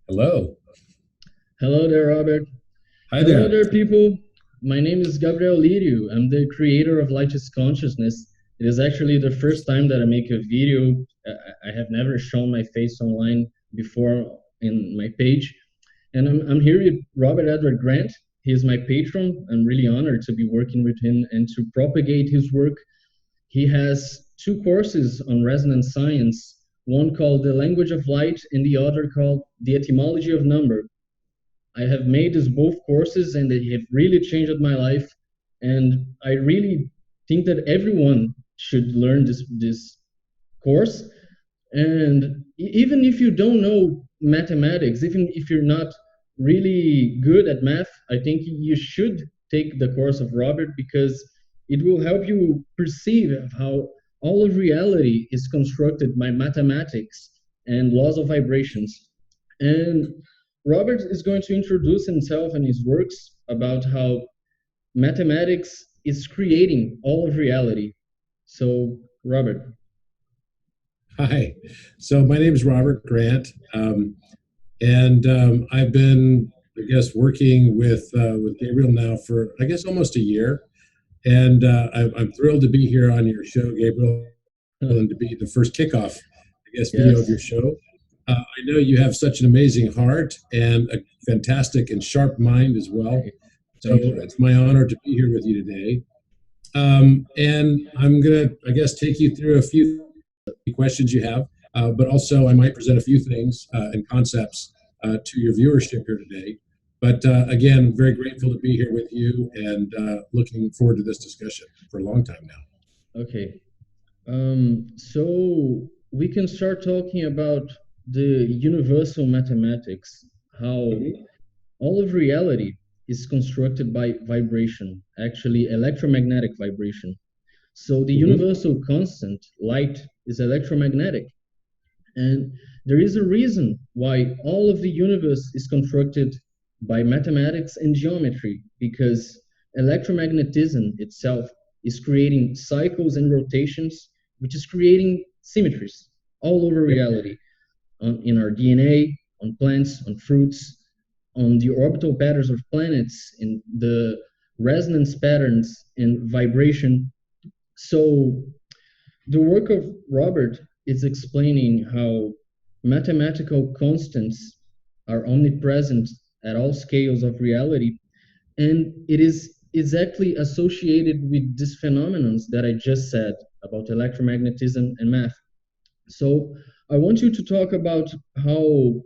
Hello. Hello there, Robert. Hi Hello there. there, people. My name is Gabriel Lyrio. I'm the creator of Lightest Consciousness. It is actually the first time that I make a video. I have never shown my face online before in my page. And I'm here with Robert Edward Grant. He is my patron. I'm really honored to be working with him and to propagate his work. He has two courses on resonance science, one called The Language of Light and the other called The Etymology of Number. I have made these both courses and they have really changed my life. And I really think that everyone should learn this course. And even if you don't know mathematics, even if you're not really good at math, I think you should take the course of Robert because it will help you perceive how all of reality is constructed by mathematics and laws of vibrations. And Robert is going to introduce himself and his works about how mathematics is creating all of reality. So, Robert. Hi. So my name is Robert Grant, and I've been, I guess, working with Gabriel now for, I guess, almost a year. And I'm thrilled to be here on your show, Gabriel, and to be the first kickoff, I guess, video of Yes. your show. I know you have such an amazing heart and a fantastic and sharp mind as well. So Thank you. it's my honor to be here with you today. And I'm going to, I guess, take you through a few questions you have, but also I might present a few things and concepts to your viewership here today. But again, very grateful to be here with you and looking forward to this discussion for a long time now. Okay. So we can start talking about the universal mathematics, how Mhm. all of reality is constructed by vibration, actually electromagnetic vibration. So the Mhm. universal constant, light, is electromagnetic. And there is a reason why all of the universe is constructed by mathematics and geometry, because electromagnetism itself is creating cycles and rotations, which is creating symmetries all over Yep. reality, in our DNA, on plants, on fruits, on the orbital patterns of planets, in the resonance patterns and vibration. So the work of Robert is explaining how mathematical constants are omnipresent at all scales of reality, and it is exactly associated with these phenomena that I just said about electromagnetism and math. So I want you to talk about how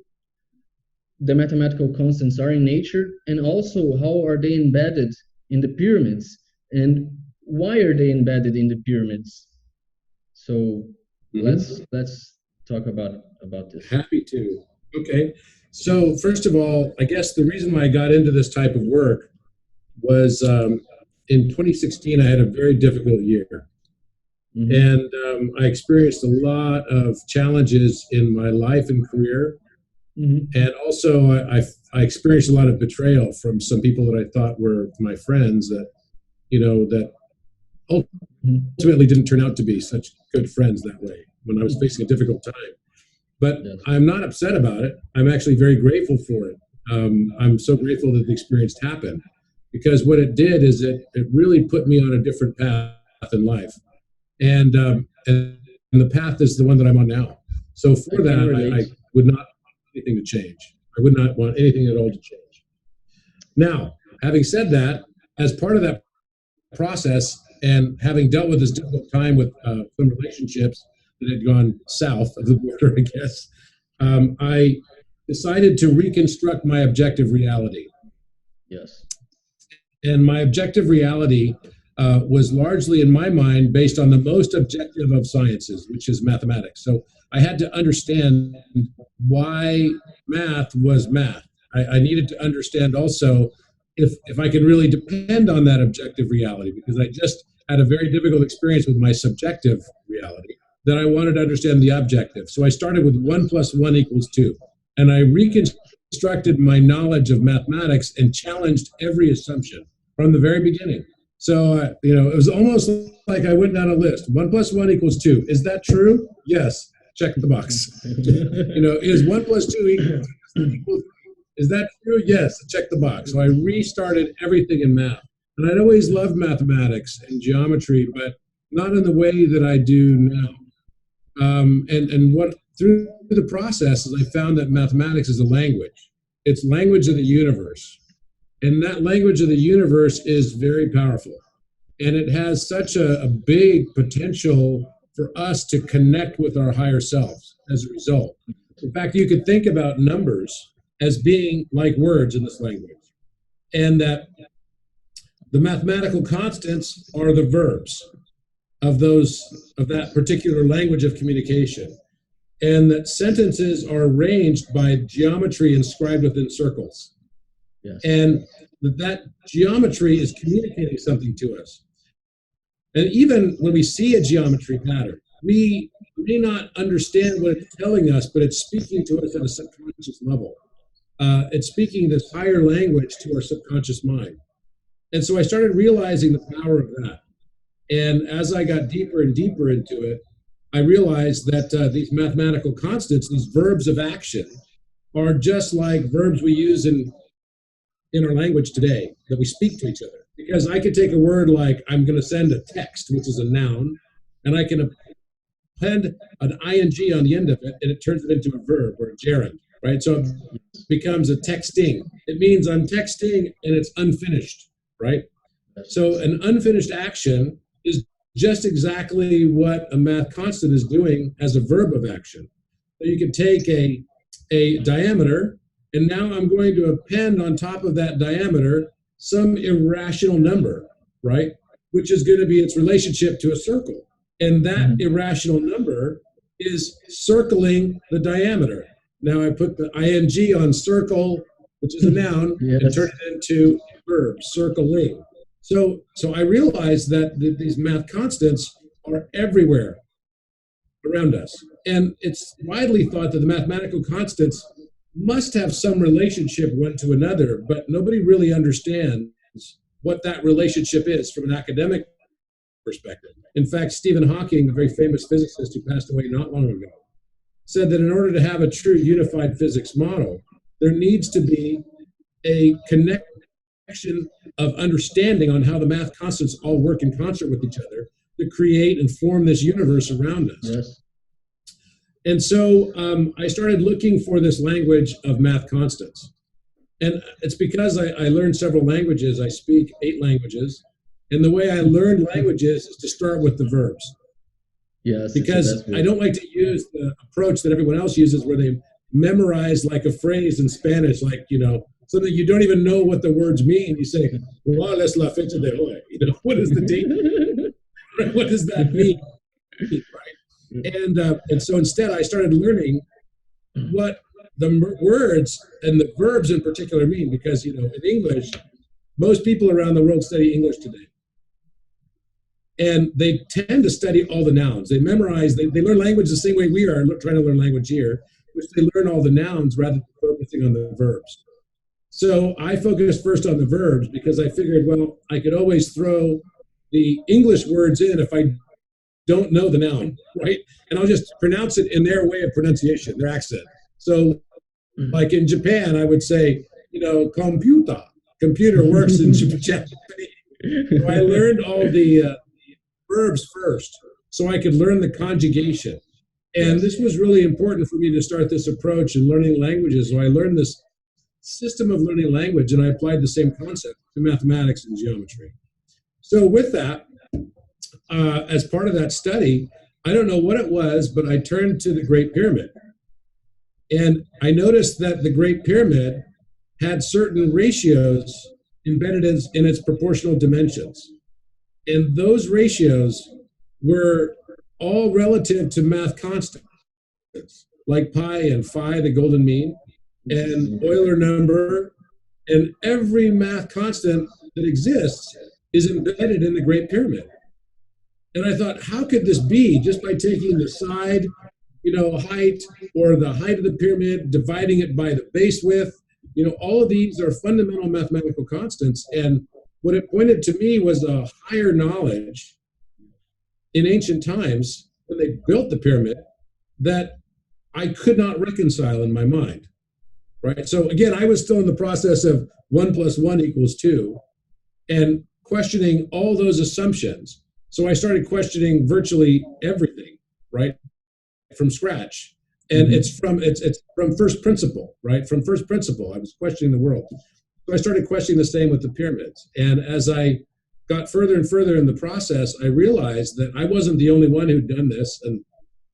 the mathematical constants are in nature and also how are they embedded in the pyramids and why are they embedded in the pyramids. So Mhm. let's talk about this. Happy to. Okay. So first of all, I guess the reason why I got into this type of work was in 2016, I had a very difficult year. Mm-hmm. And I experienced a lot of challenges in my life and career. Mm-hmm. And also, I experienced a lot of betrayal from some people that I thought were my friends that, that Mm-hmm. ultimately didn't turn out to be such good friends that way when I was facing a difficult time. But Yes. I'm not upset about it. I'm actually very grateful for it. I'm so grateful that the experience happened because what it did is it really put me on a different path in life. And the path is the one that I'm on now. So I for can that, relate. I would not want anything to change. I would not want anything at all to change. Now, having said that, as part of that process and having dealt with this difficult time with some relationships that had gone south of the border, I guess, I decided to reconstruct my objective reality. Yes. And my objective reality was largely, in my mind, based on the most objective of sciences, which is mathematics. So I had to understand why math was math. I needed to understand also if I could really depend on that objective reality, because I just had a very difficult experience with my subjective reality, that I wanted to understand the objective. So I started with 1 plus 1 equals 2. And I reconstructed my knowledge of mathematics and challenged every assumption from the very beginning. So, it was almost like I went down a list. 1 plus 1 equals 2. Is that true? Yes. Check the box. Is 1 plus 2 equals 2? Is that true? Yes, check the box. So I restarted everything in math. And I'd always loved mathematics and geometry, but not in the way that I do now. And what through the process is I found that mathematics is a language. It's language of the universe. And that language of the universe is very powerful. And it has such a big potential for us to connect with our higher selves as a result. In fact, you could think about numbers as being like words in this language, and that the mathematical constants are the verbs of that particular language of communication, and that sentences are arranged by geometry inscribed within circles. Yes. And that geometry is communicating something to us. And even when we see a geometry pattern, we may not understand what it's telling us, but it's speaking to us at a subconscious level. It's speaking this higher language to our subconscious mind. And so I started realizing the power of that. And as I got deeper and deeper into it, I realized that these mathematical constants, these verbs of action, are just like verbs we use in our language today, that we speak to each other. Because I could take a word like, I'm going to send a text, which is a noun, and I can append an ing on the end of it, and it turns it into a verb or a gerund, right? So it becomes a texting. It means I'm texting and it's unfinished, right? So an unfinished action is just exactly what a math constant is doing as a verb of action. So you could take a diameter, and now I'm going to append on top of that diameter some irrational number, right? Which is going to be its relationship to a circle. And that irrational number is circling the diameter. Now I put the ing on circle, which is a noun, and turn it into a verb, circling. So I realized that these math constants are everywhere around us. And it's widely thought that the mathematical constants must have some relationship one to another, but nobody really understands what that relationship is from an academic perspective. In fact, Stephen Hawking, the very famous physicist who passed away not long ago, said that in order to have a true unified physics model, there needs to be a connection of understanding on how the math constants all work in concert with each other to create and form this universe around us. Yes. And so I started looking for this language of math constants. And it's because I learned several languages. I speak 8 languages. And the way I learned languages is to start with the verbs. Yes. Because I don't like to use the approach that everyone else uses where they memorize like a phrase in Spanish, like, something you don't even know what the words mean. You say, "¿Cuál es la fecha de hoy?" What is the date? What does that mean? Right? And so instead, I started learning what the words and the verbs in particular mean, because in English, most people around the world study English today, and they tend to study all the nouns. They memorize. They learn language the same way we are trying to learn language here, which they learn all the nouns rather than focusing on the verbs. So I focused first on the verbs because I figured, well, I could always throw the English words in if I don't know the noun, right? And I'll just pronounce it in their way of pronunciation, their accent. So like in Japan, I would say, computer. Computer works in Japanese. So I learned all the verbs first so I could learn the conjugation. And this was really important for me to start this approach in learning languages. So I learned this system of learning language, and I applied the same concept to mathematics and geometry. So with that, as part of that study, I don't know what it was, but I turned to the Great Pyramid. And I noticed that the Great Pyramid had certain ratios embedded in its proportional dimensions. And those ratios were all relative to math constants, like pi and phi, the golden mean, and Euler number, and every math constant that exists is embedded in the Great Pyramid. And I thought, how could this be? Just by taking the side, height, or the height of the pyramid, dividing it by the base width, all of these are fundamental mathematical constants. And what it pointed to me was a higher knowledge in ancient times when they built the pyramid that I could not reconcile in my mind. right? So again, I was still in the process of 1+1 = 2 and questioning all those assumptions. So I started questioning virtually everything, right, from scratch. And it's from first principle, right? From first principle, I was questioning the world. So I started questioning the same with the pyramids. And as I got further and further in the process, I realized that I wasn't the only one who'd done this. And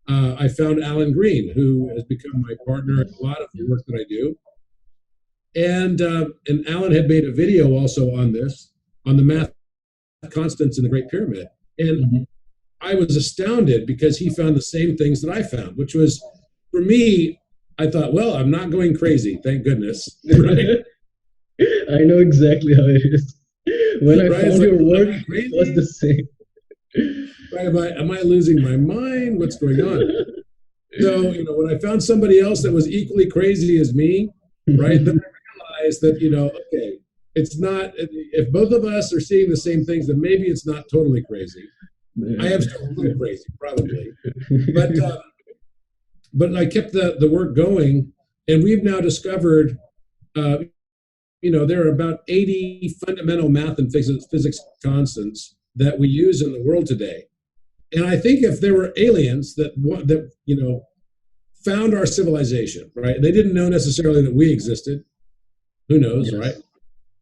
I found Alan Green, who has become my partner in a lot of the work that I do. And Alan had made a video also on this, on the math constants in the Great Pyramid. And I was astounded because he found the same things that I found, which was, for me, I thought, well, I'm not going crazy, thank goodness. Right? I know exactly how it is. When I found your work, it was the same. Right? Am I losing my mind? What's going on? So, when I found somebody else that was equally crazy as me, right, then I realized that, okay, it's not, if both of us are seeing the same things, then maybe it's not totally crazy. I am still a little crazy, probably. But I kept the work going, and we've now discovered, there are about 80 fundamental math and physics constants that we use in the world today. And I think if there were aliens that found our civilization, right? They didn't know necessarily that we existed. Who knows, yes.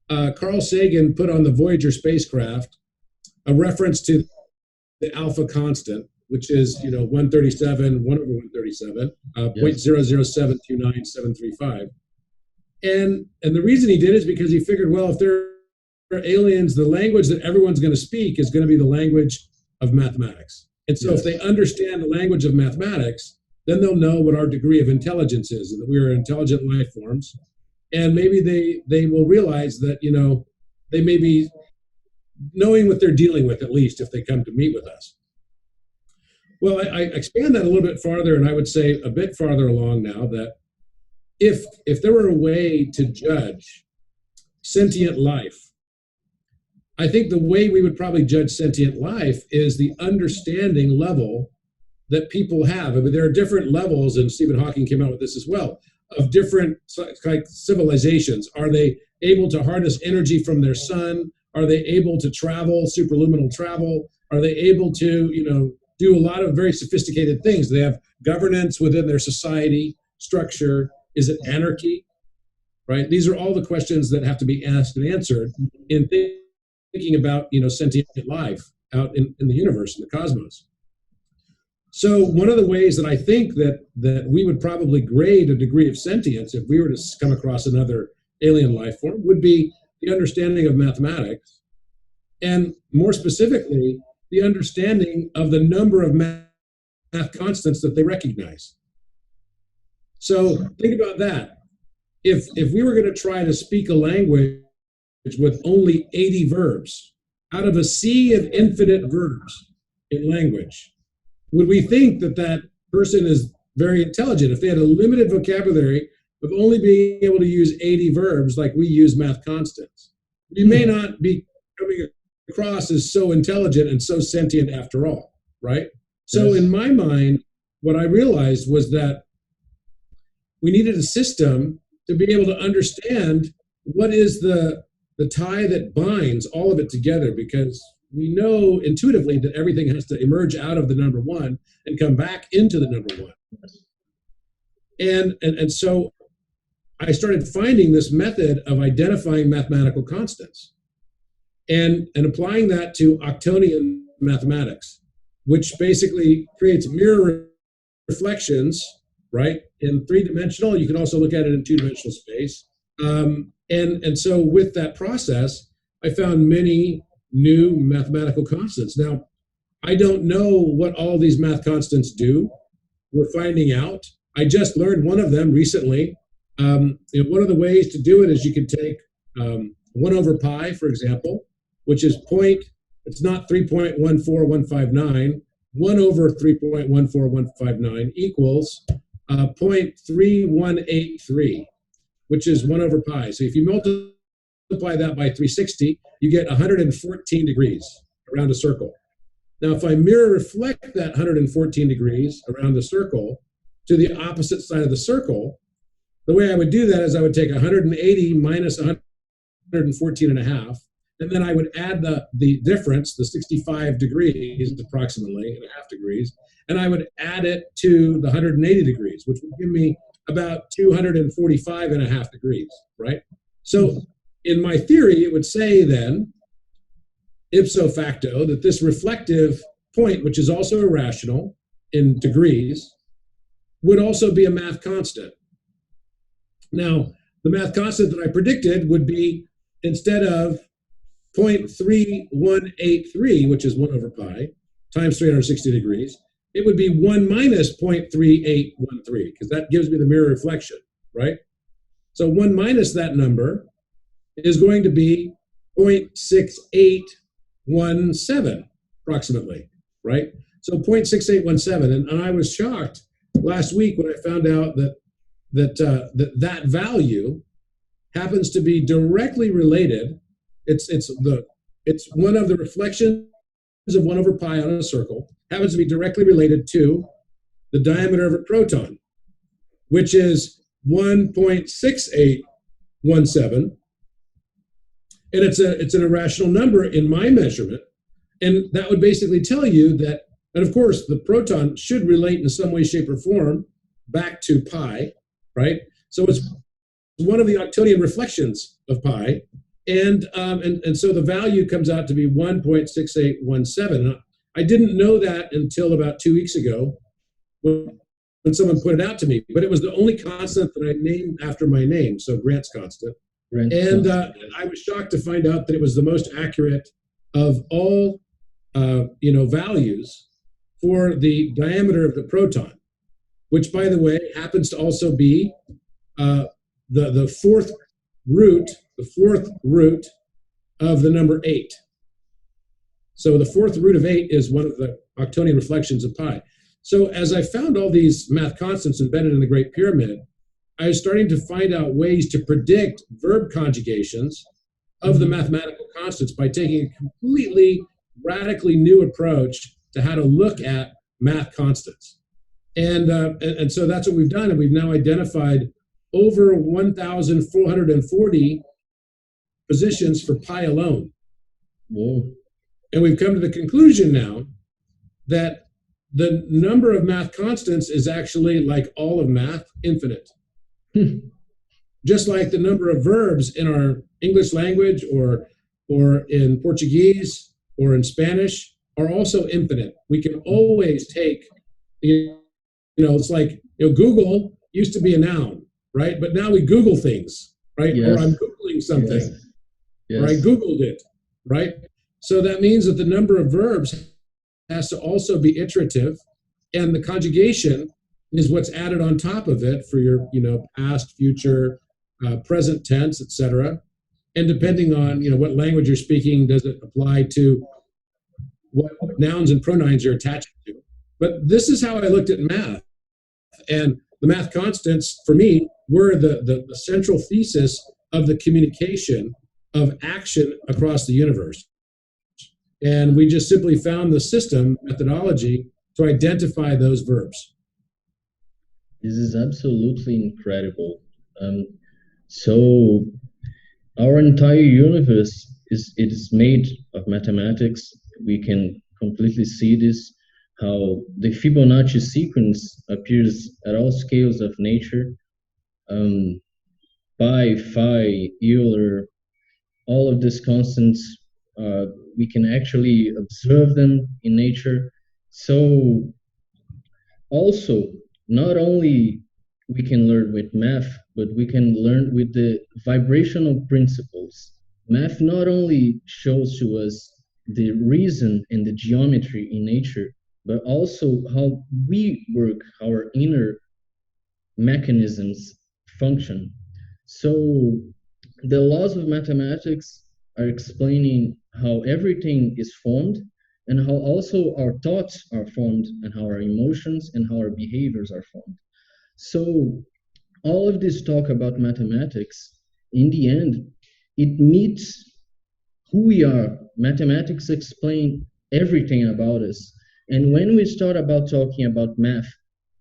Right? Carl Sagan put on the Voyager spacecraft a reference to the alpha constant, which is 137, 1/137, 0.0072975. And the reason he did is because he figured, well, if there are aliens, the language that everyone's going to speak is going to be the language of mathematics. And so if they understand the language of mathematics, then they'll know what our degree of intelligence is, and that we are intelligent life forms. And maybe they will realize that, they may be knowing what they're dealing with, at least if they come to meet with us. Well, I expand that a little bit farther, and I would say a bit farther along now, that if there were a way to judge sentient life, I think the way we would probably judge sentient life is the understanding level that people have. I mean, there are different levels, and Stephen Hawking came out with this as well, of different civilizations. Are they able to harness energy from their sun? Are they able to travel, superluminal travel? Are they able to, do a lot of very sophisticated things? They have governance within their society structure. Is it anarchy? Right? These are all the questions that have to be asked and answered in thinking about, sentient life out in the universe, in the cosmos. So one of the ways that I think that we would probably grade a degree of sentience if we were to come across another alien life form would be the understanding of mathematics, and more specifically, the understanding of the number of math constants that they recognize. So think about that. If we were going to try to speak a language with only 80 verbs out of a sea of infinite verbs in language, would we think that person is very intelligent if they had a limited vocabulary of only being able to use 80 verbs like we use math constants? We may not be coming across as so intelligent and so sentient after all, right? So in my mind, what I realized was that we needed a system to be able to understand what is the tie that binds all of it together, because we know intuitively that everything has to emerge out of the number one and come back into the number one. And so I started finding this method of identifying mathematical constants and applying that to Octonian mathematics, which basically creates mirror reflections, right, in three-dimensional. You can also look at it in two-dimensional space. And so with that process, I found many new mathematical constants. Now, I don't know what all these math constants do. We're finding out. I just learned one of them recently. One of the ways to do it is you could take 1/pi, for example, which is it's not 3.14159. 1/3.14159 equals 0.3183, which is 1/pi. So if you multiply that by 360, you get 114 degrees around a circle. Now, if I mirror reflect that 114 degrees around the circle to the opposite side of the circle, the way I would do that is I would take 180 minus 114 and a half, and then I would add the difference, the 65 degrees approximately, and a half degrees, and I would add it to the 180 degrees, which would give me about 245 and a half degrees, right? So in my theory, it would say then, ipso facto, that this reflective point, which is also irrational in degrees, would also be a math constant. Now, the math constant that I predicted would be, instead of 0.3183, which is 1 over pi, times 360 degrees, it would be 1 minus 0.3813, because that gives me the mirror reflection, right? So 1 minus that number is going to be 0.6817, approximately, right? So 0.6817, and I was shocked last week when I found out that value happens to be directly related. It's one of the reflections of 1 over pi on a circle, happens to be directly related to the diameter of a proton, which is 1.6817, and it's an irrational number in my measurement, and that would basically tell you that, and of course the proton should relate in some way, shape, or form back to pi, right? So it's one of the octonian reflections of pi, and so the value comes out to be 1.6817. I didn't know that until about 2 weeks ago when someone pointed out to me, but it was the only constant that I named after my name, so Grant's constant. And I was shocked to find out that it was the most accurate of all values for the diameter of the proton, which, by the way, happens to also be the fourth root of the number 8. So the fourth root of 8 is one of the octonian reflections of pi. So as I found all these math constants embedded in the Great Pyramid, I was starting to find out ways to predict verb conjugations of the mathematical constants by taking a completely radically new approach to how to look at math constants. And so that's what we've done, and we've now identified over 1,440 positions for pi alone. Whoa. And we've come to the conclusion now that the number of math constants is actually, like all of math, infinite. Just like the number of verbs in our English language or in Portuguese or in Spanish are also infinite. We can always take, it's like, Google used to be a noun, right? But now we Google things, right? Yes. Or I'm Googling something, yes. Or I Googled it, right? So that means that the number of verbs has to also be iterative, and the conjugation is what's added on top of it for your, past, future, present tense, etc. And depending on, what language you're speaking, does it apply to what nouns and pronouns you're attaching to? But this is how I looked at math. And the math constants, for me, were the central thesis of the communication of action across the universe. And we just simply found the system, methodology, to identify those verbs. This is absolutely incredible. So our entire universe is made of mathematics. We can completely see this, how the Fibonacci sequence appears at all scales of nature. Pi, phi, Euler, all of these constants, we can actually observe them in nature. So also, not only we can learn with math, but we can learn with the vibrational principles. Math not only shows to us the reason and the geometry in nature, but also how we work, our inner mechanisms function. So the laws of mathematics are explaining how everything is formed, and how also our thoughts are formed, and how our emotions and how our behaviors are formed. So all of this talk about mathematics, in the end, it meets who we are. Mathematics explain everything about us. And when we start about talking about math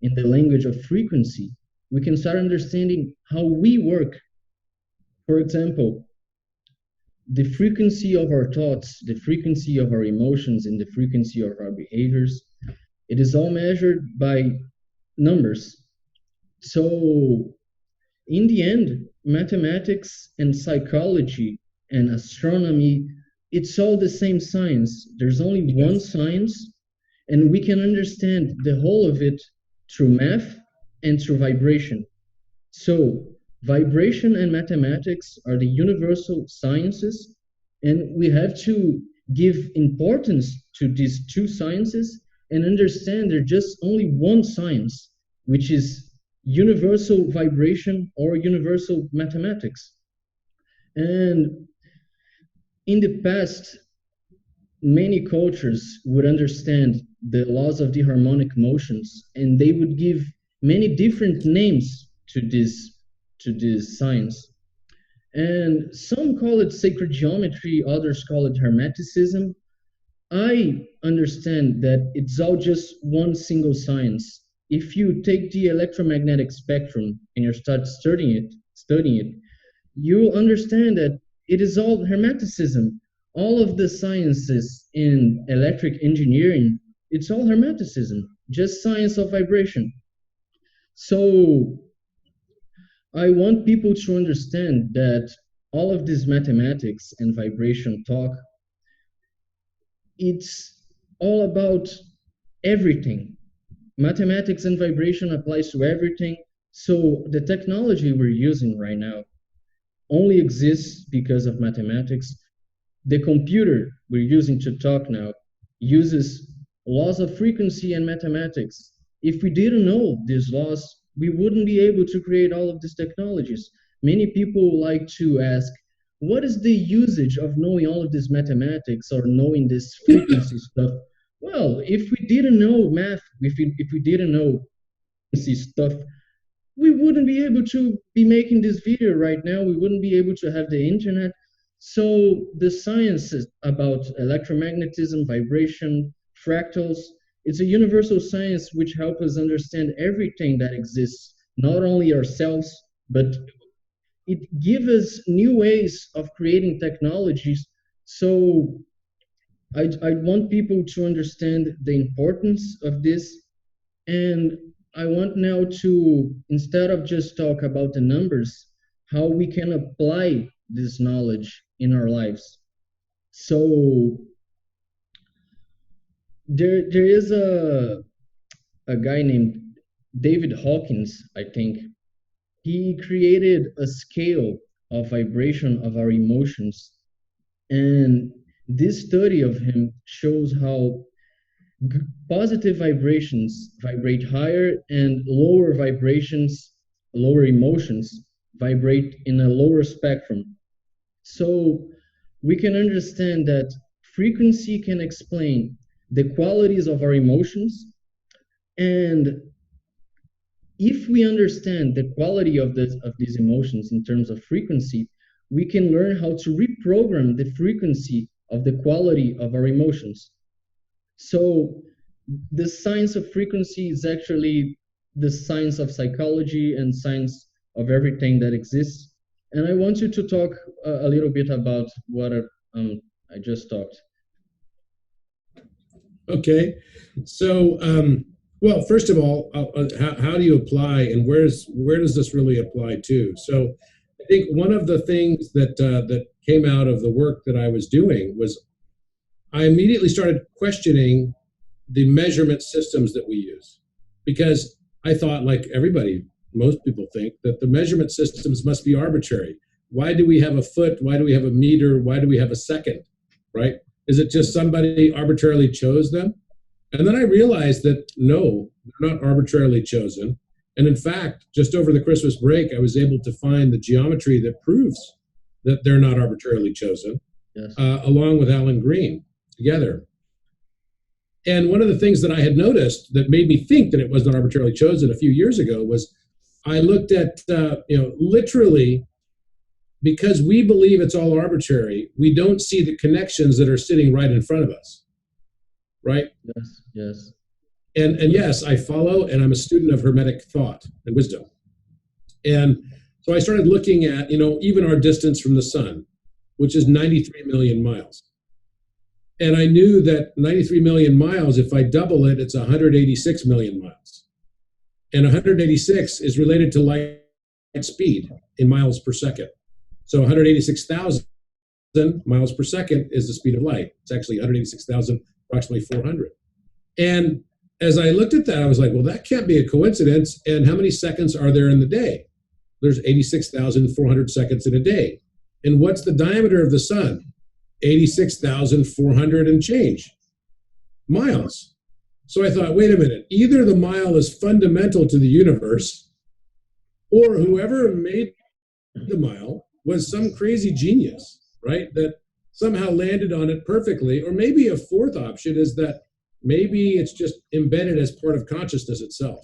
in the language of frequency, we can start understanding how we work. For example, the frequency of our thoughts, the frequency of our emotions, and the frequency of our behaviors, it is all measured by numbers. So, in the end, mathematics and psychology and astronomy, it's all the same science. There's only one Yes. science, and we can understand the whole of it through math and through vibration. So, vibration and mathematics are the universal sciences, and we have to give importance to these two sciences and understand there's just only one science, which is universal vibration or universal mathematics. And in the past, many cultures would understand the laws of the harmonic motions, and they would give many different names to this science. And some call it sacred geometry, others call it hermeticism. I understand that it's all just one single science. If you take the electromagnetic spectrum and you start studying it, you understand that it is all hermeticism. All of the sciences in electric engineering, it's all hermeticism, just science of vibration. So I want people to understand that all of this mathematics and vibration talk, it's all about everything. Mathematics and vibration applies to everything. So the technology we're using right now only exists because of mathematics. The computer we're using to talk now uses laws of frequency and mathematics. If we didn't know these laws, we wouldn't be able to create all of these technologies. Many people like to ask, what is the usage of knowing all of this mathematics or knowing this frequency stuff? Well, if we didn't know math, if we didn't know frequency stuff, we wouldn't be able to be making this video right now. We wouldn't be able to have the internet. So the sciences about electromagnetism, vibration, fractals, it's a universal science which helps us understand everything that exists, not only ourselves, but it gives us new ways of creating technologies. So I want people to understand the importance of this. And I want now to, instead of just talk about the numbers, how we can apply this knowledge in our lives. So there is a guy named David Hawkins, I think. He created a scale of vibration of our emotions. And this study of him shows how positive vibrations vibrate higher and lower vibrations, lower emotions vibrate in a lower spectrum. So we can understand that frequency can explain the qualities of our emotions. And if we understand the quality of these emotions in terms of frequency, we can learn how to reprogram the frequency of the quality of our emotions. So the science of frequency is actually the science of psychology and science of everything that exists. And I want you to talk a little bit about what I just talked. Okay. So, well, first of all, how do you apply, and where does this really apply to? So, I think one of the things that came out of the work that I was doing was I immediately started questioning the measurement systems that we use, because I thought, like everybody, most people think that the measurement systems must be arbitrary. Why do we have a foot? Why do we have a meter? Why do we have a second? Right? Is it just somebody arbitrarily chose them? And then I realized that no, they're not arbitrarily chosen. And in fact, just over the Christmas break, I was able to find the geometry that proves that they're not arbitrarily chosen, Yes. Along with Alan Green together. And one of the things that I had noticed that made me think that it wasn't arbitrarily chosen a few years ago was I looked at, literally, because we believe it's all arbitrary, we don't see the connections that are sitting right in front of us. Right? Yes, yes. And yes, I follow, and I'm a student of Hermetic thought and wisdom. And so I started looking at, even our distance from the sun, which is 93 million miles. And I knew that 93 million miles, if I double it, it's 186 million miles. And 186 is related to light speed in miles per second. So 186,000 miles per second is the speed of light. It's actually 186,000, approximately 400. And as I looked at that, I was like, well, that can't be a coincidence. And how many seconds are there in the day? There's 86,400 seconds in a day. And what's the diameter of the sun? 86,400 and change miles. So I thought, wait a minute, either the mile is fundamental to the universe, or whoever made the mile was some crazy genius, right? That somehow landed on it perfectly. Or maybe a fourth option is that maybe it's just embedded as part of consciousness itself.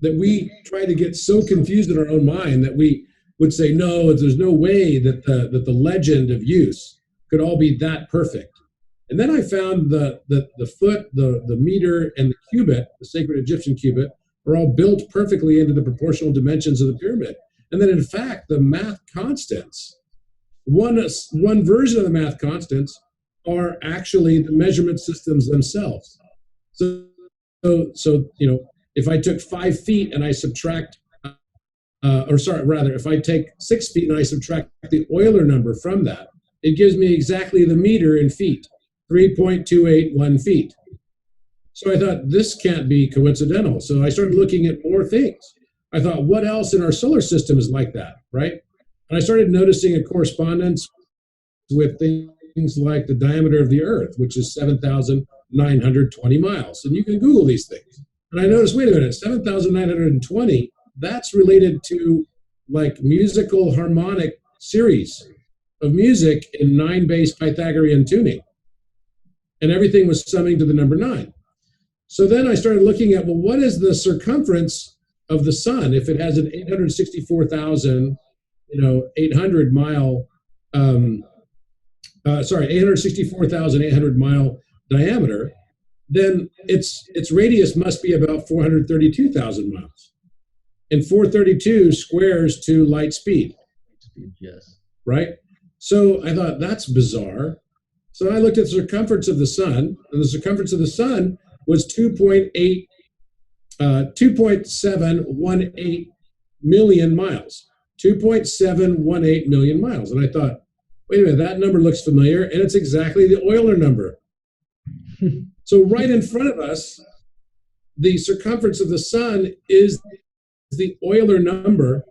That we try to get so confused in our own mind that we would say, no, there's no way that the legend of use could all be that perfect. And then I found the foot, the meter, and the cubit, the sacred Egyptian cubit, are all built perfectly into the proportional dimensions of the pyramid. And then in fact, the math constants, one version of the math constants are actually the measurement systems themselves. So if I took 5 feet and I subtract, if I take 6 feet and I subtract the Euler number from that, it gives me exactly the meter in feet, 3.281 feet. So I thought, this can't be coincidental. So I started looking at more things. I thought, what else in our solar system is like that, right? And I started noticing a correspondence with things like the diameter of the Earth, which is 7,920 miles. And you can Google these things. And I noticed, wait a minute, 7,920, that's related to like musical harmonic series of music in 9-base Pythagorean tuning. And everything was summing to the number 9. So then I started looking at, well, what is the circumference of the sun if it has an 864,800 mile, 864,800 mile diameter, then its radius must be about 432,000 miles. And 432 squares to light speed. Yes. Right? So I thought, that's bizarre. So I looked at the circumference of the sun, and the circumference of the sun was 2.718 million miles. 2.718 million miles. And I thought, wait a minute, that number looks familiar, and it's exactly the Euler number. So right in front of us, the circumference of the sun is the Euler number,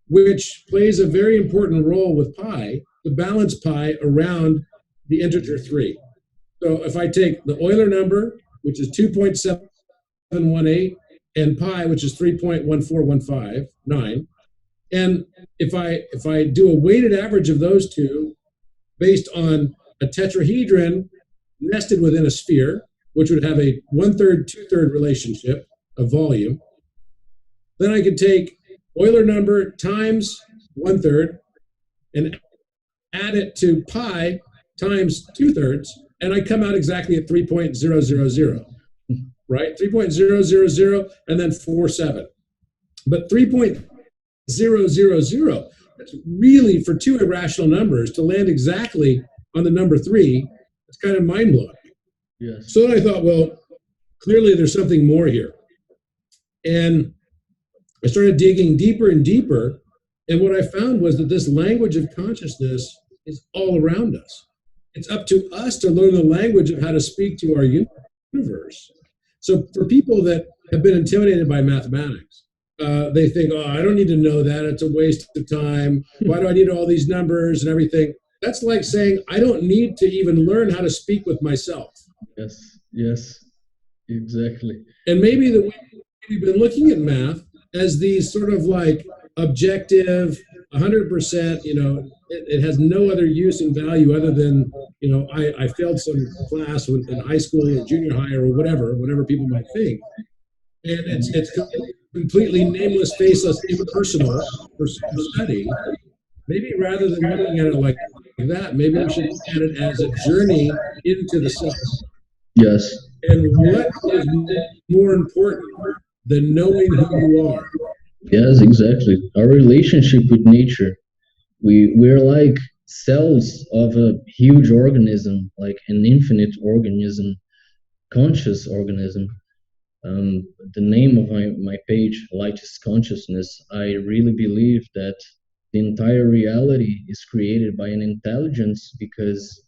which plays a very important role with pi, to balance pi around the integer 3. So if I take the Euler number, which is 2.718, and pi, which is 3.14159, and if I do a weighted average of those two based on a tetrahedron nested within a sphere, which would have a 1/3, 2/3 relationship of volume, then I could take Euler number times 1/3 and add it to pi times 2/3, and I come out exactly at 3.000, right? 3.000 and then 47. But 3.000, that's really, for two irrational numbers, to land exactly on the number 3, it's kind of mind-blowing. Yes. So then I thought, well, clearly there's something more here. And I started digging deeper and deeper, and what I found was that this language of consciousness is all around us. It's up to us to learn the language of how to speak to our universe. So for people that have been intimidated by mathematics, they think, oh, I don't need to know that. It's a waste of time. Why do I need all these numbers and everything? That's like saying, I don't need to even learn how to speak with myself. Yes, exactly. And maybe the way we've been looking at math as these sort of like objective, 100%, it has no other use and value other than, I failed some class in high school or junior high or whatever people might think. And it's completely nameless, faceless, impersonal for study. Maybe rather than looking at it like that, maybe we should look at it as a journey into the self. Yes. And what is more important than knowing who you are? Yes, exactly. Our relationship with nature. We're like cells of a huge organism, like an infinite organism, conscious organism. The name of my page, Light is Consciousness, I really believe that the entire reality is created by an intelligence because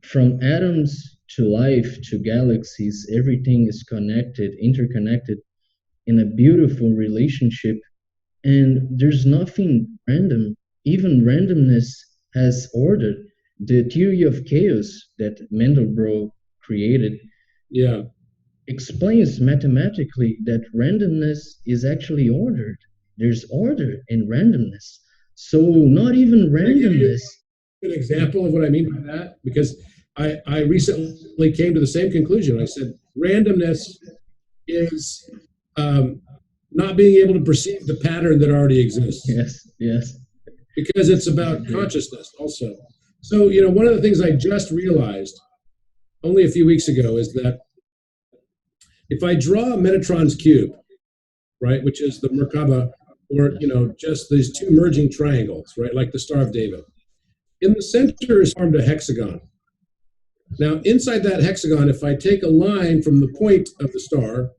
from atoms to life to galaxies, everything is connected, interconnected in a beautiful relationship, and there's nothing random. Even randomness has order. The theory of chaos that Mandelbrot created Yeah. explains mathematically that randomness is actually ordered. There's order in randomness. So not even Can I give you randomness. an example of what I mean by that? Because I recently came to the same conclusion. I said randomness is not being able to perceive the pattern that already exists Yes, yes. because it's about consciousness also. So, one of the things I just realized only a few weeks ago is that if I draw a Metatron's cube, right, which is the Merkaba, or, just these two merging triangles, right, like the Star of David, in the center is formed a hexagon. Now, inside that hexagon, if I take a line from the point of the star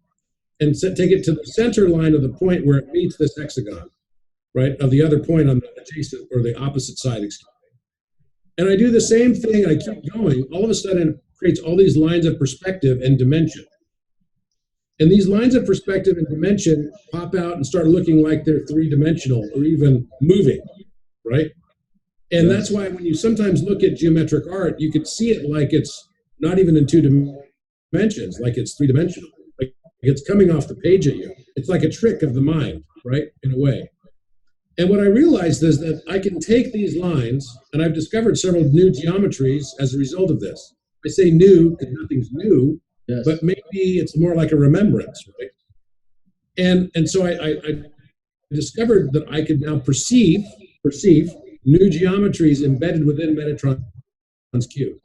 and take it to the center line of the point where it meets this hexagon, right, of the other point on the adjacent or the opposite side, and I do the same thing, I keep going, all of a sudden it creates all these lines of perspective and dimension. And these lines of perspective and dimension pop out and start looking like they're three-dimensional or even moving, right? And that's why when you sometimes look at geometric art, you could see it like it's not even in two dimensions, like it's three-dimensional. Like it's coming off the page at you. It's like a trick of the mind, right? In a way. And what I realized is that I can take these lines, and I've discovered several new geometries as a result of this. I say new because nothing's new, Yes. but maybe it's more like a remembrance, right? And so I discovered that I could now perceive new geometries embedded within Metatron's cube.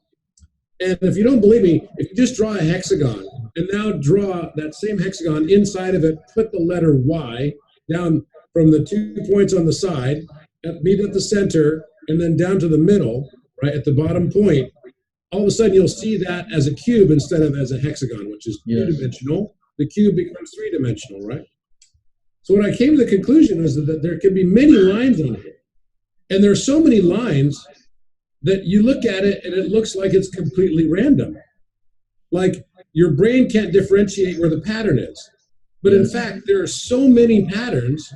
And if you don't believe me, if you just draw a hexagon and now draw that same hexagon inside of it, put the letter Y down from the 2 points on the side, meet at the center, and then down to the middle, right at the bottom point, all of a sudden you'll see that as a cube instead of as a hexagon, which is two-dimensional. The cube becomes three-dimensional, right? So what I came to the conclusion is that there can be many lines on it. And there are so many lines that you look at it and it looks like it's completely random. Like your brain can't differentiate where the pattern is. But in fact, there are so many patterns,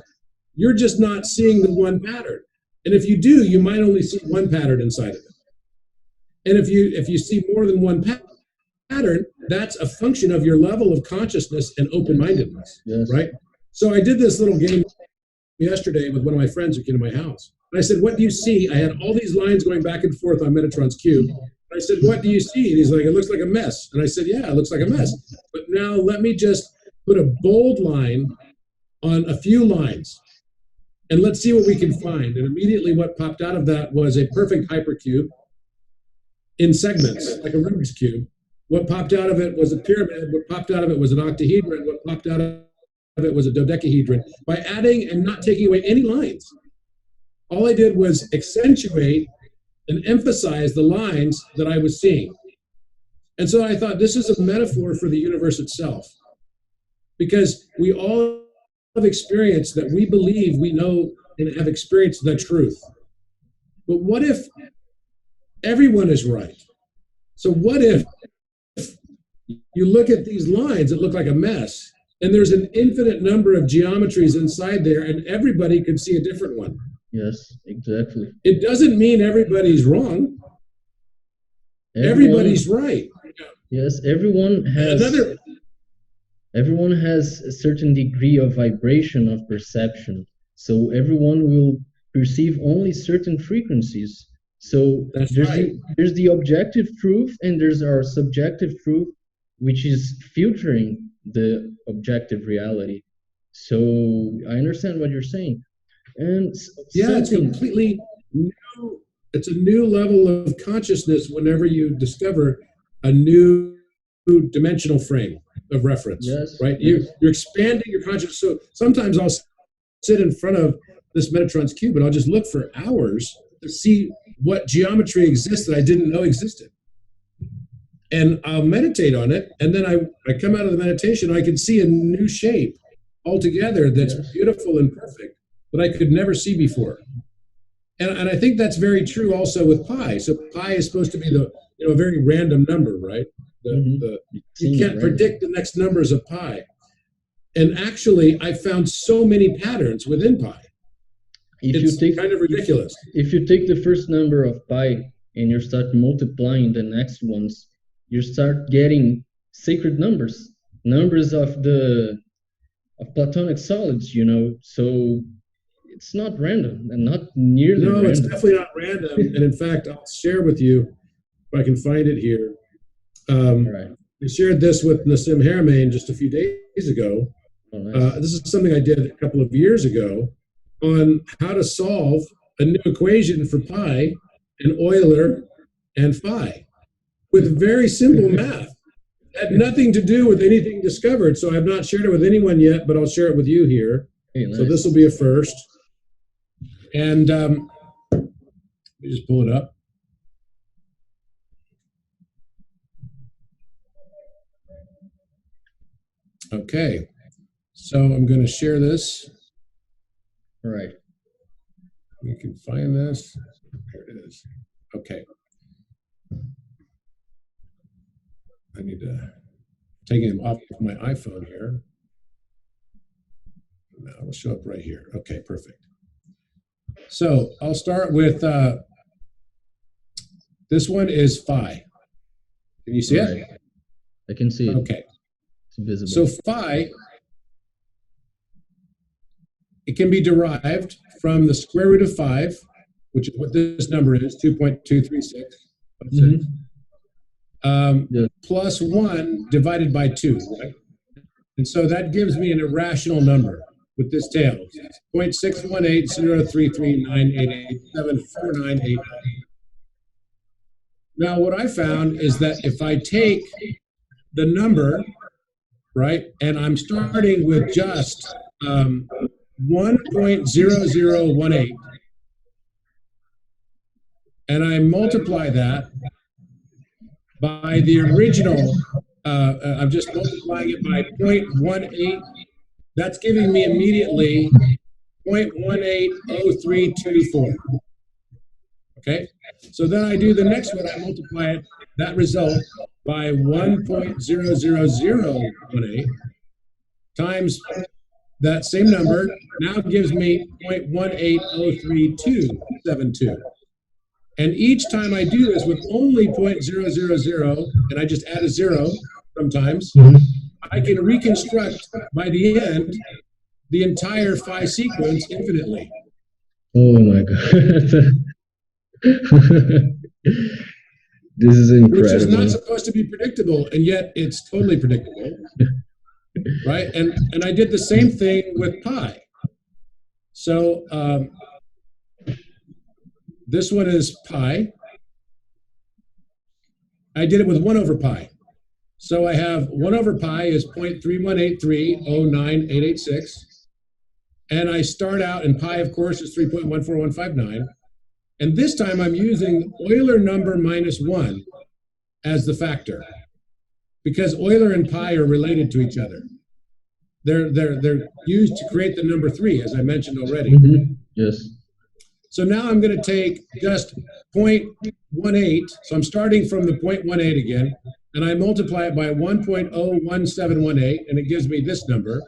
you're just not seeing the one pattern. And if you do, you might only see one pattern inside of it. And if you see more than one pattern, that's a function of your level of consciousness and open-mindedness, right? So I did this little game yesterday with one of my friends who came to my house. And I said, what do you see? I had all these lines going back and forth on Metatron's cube. And I said, what do you see? And he's like, it looks like a mess. And I said, yeah, it looks like a mess. But now let me just put a bold line on a few lines. And let's see what we can find. And immediately what popped out of that was a perfect hypercube in segments, like a Rubik's Cube. What popped out of it was a pyramid. What popped out of it was an octahedron. What popped out of it was a dodecahedron. By adding and not taking away any lines, all I did was accentuate and emphasize the lines that I was seeing. And so I thought this is a metaphor for the universe itself, because we all have experienced that we believe we know and have experienced the truth. But what if everyone is right? So what if you look at these lines that look like a mess, and there's an infinite number of geometries inside there, and everybody could see a different one? Yes, exactly. It doesn't mean everybody's wrong. Everybody's right. Yes, everyone has a certain degree of vibration of perception. So everyone will perceive only certain frequencies. So there's the objective truth and there's our subjective truth, which is filtering the objective reality. So I understand what you're saying. And it's completely new. It's a new level of consciousness whenever you discover a new dimensional frame. of reference, Yes. right? Yes. You're expanding your consciousness. So sometimes I'll sit in front of this Metatron's cube and I'll just look for hours to see what geometry exists that I didn't know existed. And I'll meditate on it, and then I come out of the meditation, I can see a new shape altogether that's beautiful and perfect that I could never see before. And I think that's very true also with pi. So pi is supposed to be a very random number, right? You can't predict the next numbers of pi. And actually, I found so many patterns within pi. It's kind of ridiculous. If you take the first number of pi and you start multiplying the next ones, you start getting sacred numbers of platonic solids, so it's not random and not nearly random. No, it's definitely not random. And in fact, I'll share with you, if I can find it here. Right. I shared this with Nassim Haramein just a few days ago. Oh, nice. This is something I did a couple of years ago on how to solve a new equation for pi and Euler and phi with very simple math. It had nothing to do with anything discovered, so I've not shared it with anyone yet, but I'll share it with you here. Hey, nice. So this will be a first. And let me just pull it up. Okay, so I'm going to share this. All right. We can find this. There it is. Okay. I need to take him off my iPhone here. Now it'll show up right here. Okay, perfect. So I'll start with this one is phi. Can you see it? I can see it. Okay. It's visible. So phi, it can be derived from the square root of 5, which is what this number is, 2.236. Plus 1 divided by 2, right? And so that gives me an irrational number with this tail. 0.6180339887498. Now, what I found is that if I take the number, right, and I'm starting with just 1.0018, and I multiply that by the original, I'm just multiplying it by 0.18, that's giving me immediately 0.180324. Okay, so then I do the next one, I multiply it, that result, by 1.00018 times that same number now gives me 0.180372. And each time I do this with only 0.000, and I just add a 0 sometimes, I can reconstruct by the end the entire phi sequence infinitely. Oh my God. This is incredible. Which is not supposed to be predictable, and yet it's totally predictable. Right? And I did the same thing with pi. So this one is pi. I did it with 1 over pi. So I have 1 over pi is 0.318309886. And I start out, and pi, of course, is 3.14159. And this time I'm using Euler number minus 1 as the factor, because Euler and pi are related to each other. They're used to create the number 3, as I mentioned already. Yes. So now I'm going to take just 0.18. So I'm starting from the 0.18 again, and I multiply it by 1.01718, and it gives me this number.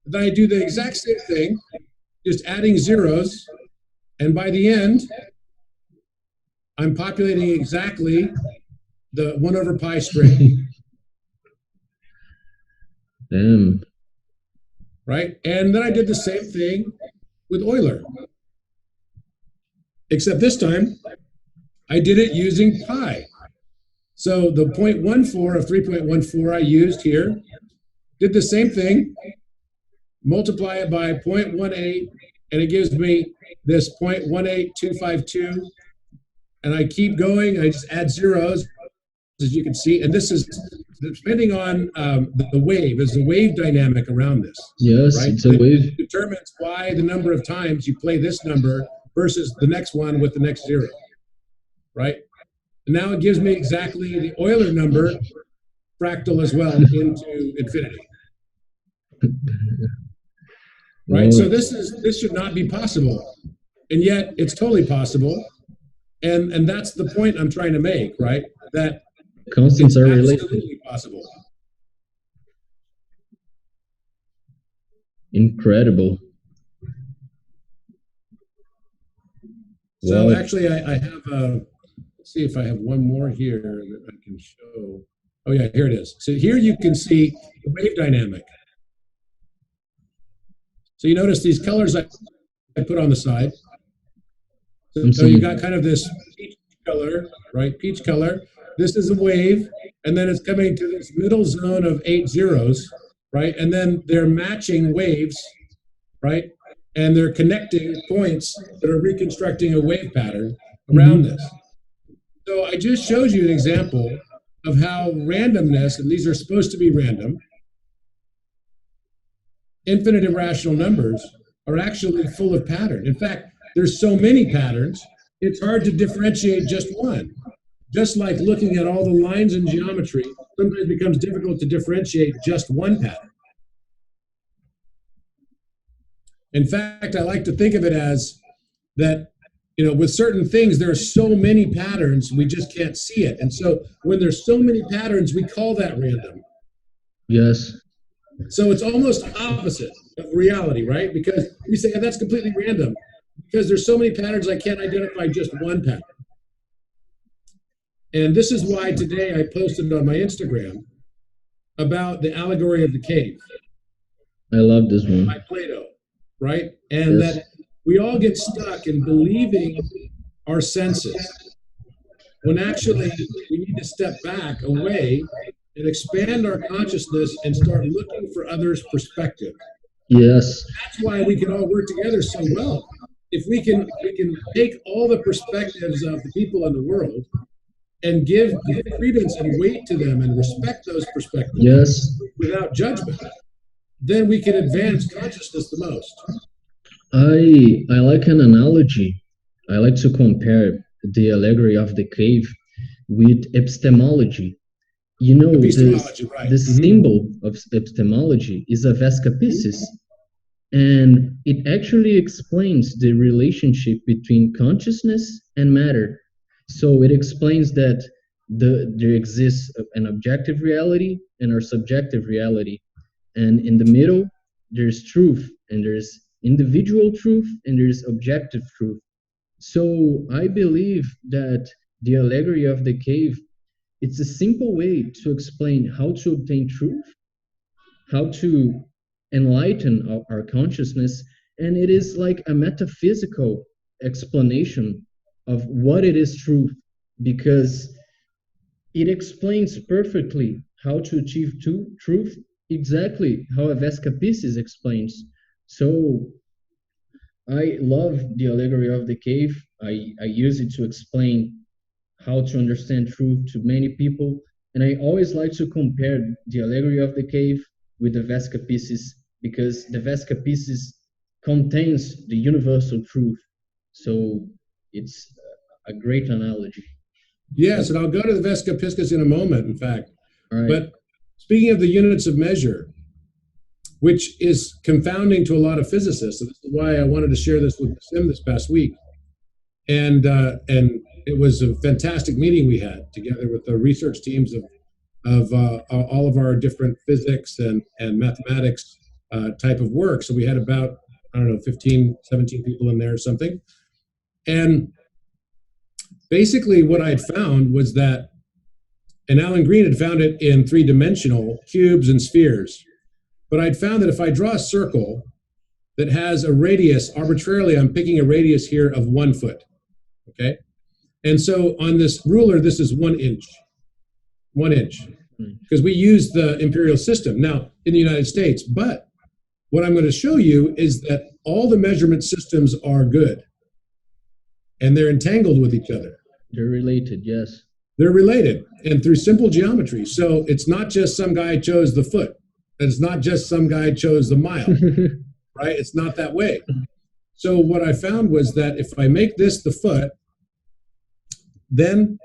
Then I do the exact same thing, just adding zeros, and by the end, I'm populating exactly the 1 over pi string. Damn. Right? And then I did the same thing with Euler. Except this time, I did it using pi. So the 0.14 of 3.14 I used here, did the same thing, multiply it by 0.18, and it gives me this 0.18252. And I keep going, I just add zeros, as you can see. And this is depending on the wave, is the wave dynamic around this, Yes, right? it's a That wave. determines why the number of times you play this number versus the next one with the next zero, right? And now it gives me exactly the Euler number fractal as well into infinity, right? Wow, So this should not be possible, and yet it's totally possible, and that's the point I'm trying to make, right? That constants it's are related. absolutely possible. Incredible. So Wow. actually, I have let's see if I have one more here that I can show. Oh yeah, here it is. So here you can see the wave dynamic. So you notice these colors I put on the side. So you got kind of this peach color, right? Peach color. This is a wave, and then it's coming to this middle zone of 8 zeros, right? And then they're matching waves, right? And they're connecting points that are reconstructing a wave pattern around this. So I just showed you an example of how randomness, and these are supposed to be random, infinite irrational numbers are actually full of pattern. In fact, there's so many patterns, it's hard to differentiate just one. Just like looking at all the lines in geometry, sometimes it becomes difficult to differentiate just one pattern. In fact, I like to think of it as that, with certain things, there are so many patterns, we just can't see it. And so when there's so many patterns, we call that random. Yes. So it's almost opposite of reality, right? Because we say, that's completely random. Because there's so many patterns, I can't identify just one pattern. And this is why today I posted on my Instagram about the allegory of the cave. I love this one. By Plato, right? And yes, that we all get stuck in believing our senses, when actually we need to step back away and expand our consciousness and start looking for others' perspective. Yes. That's why we can all work together so well. If we can take all the perspectives of the people in the world and give credence and weight to them and respect those perspectives, yes, without judgment, then we can advance consciousness the most. I like an analogy. I like to compare the allegory of the cave with epistemology. The symbol of epistemology is a vescapiscis, and it actually explains the relationship between consciousness and matter. So it explains that there exists an objective reality and our subjective reality. And in the middle, there's truth, and there's individual truth, and there's objective truth. So I believe that the allegory of the cave, it's a simple way to explain how to obtain truth, how to enlighten our consciousness, and it is like a metaphysical explanation of what it is truth, because it explains perfectly how to achieve truth, exactly how a vescapiscis explains. So I love the allegory of the cave. I use it to explain how to understand truth to many people. And I always like to compare the allegory of the cave with the vescapiscis, because the vescapiscis contains the universal truth. So it's a great analogy. Yes, and I'll go to the vescapiscis in a moment, in fact. Right. But speaking of the units of measure, which is confounding to a lot of physicists, and this is why I wanted to share this with Sim this past week. And it was a fantastic meeting we had together with the research teams of all of our different physics and mathematics type of work. So we had about, 15, 17 people in there or something. And basically what I had found was that, and Alan Green had found it in three-dimensional cubes and spheres, but I'd found that if I draw a circle that has a radius, arbitrarily I'm picking a radius here of 1 foot, okay? And so on this ruler, this is 1 inch, because we use the imperial system now in the United States. But what I'm going to show you is that all the measurement systems are good, and they're entangled with each other. They're related, yes. They're related, and through simple geometry. So it's not just some guy chose the foot. It's not just some guy chose the mile, right? It's not that way. So what I found was that if I make this the foot, then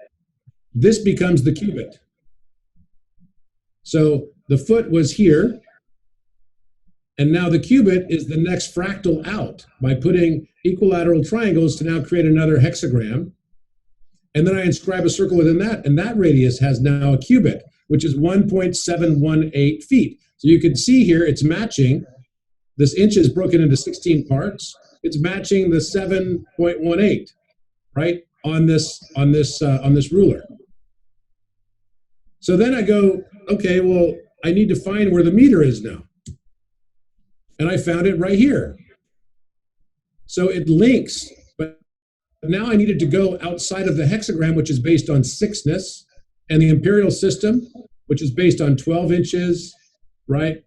this becomes the cubit. So the foot was here, and now the cubit is the next fractal out by putting equilateral triangles to now create another hexagram. And then I inscribe a circle within that, and that radius has now a cubit, which is 1.718 feet. So you can see here it's matching. This inch is broken into 16 parts. It's matching the 7.18, right, on this ruler. So then I go, okay, well, I need to find where the meter is now. And I found it right here. So it links, but now I needed to go outside of the hexagram, which is based on 6ness, and the imperial system, which is based on 12 inches, right?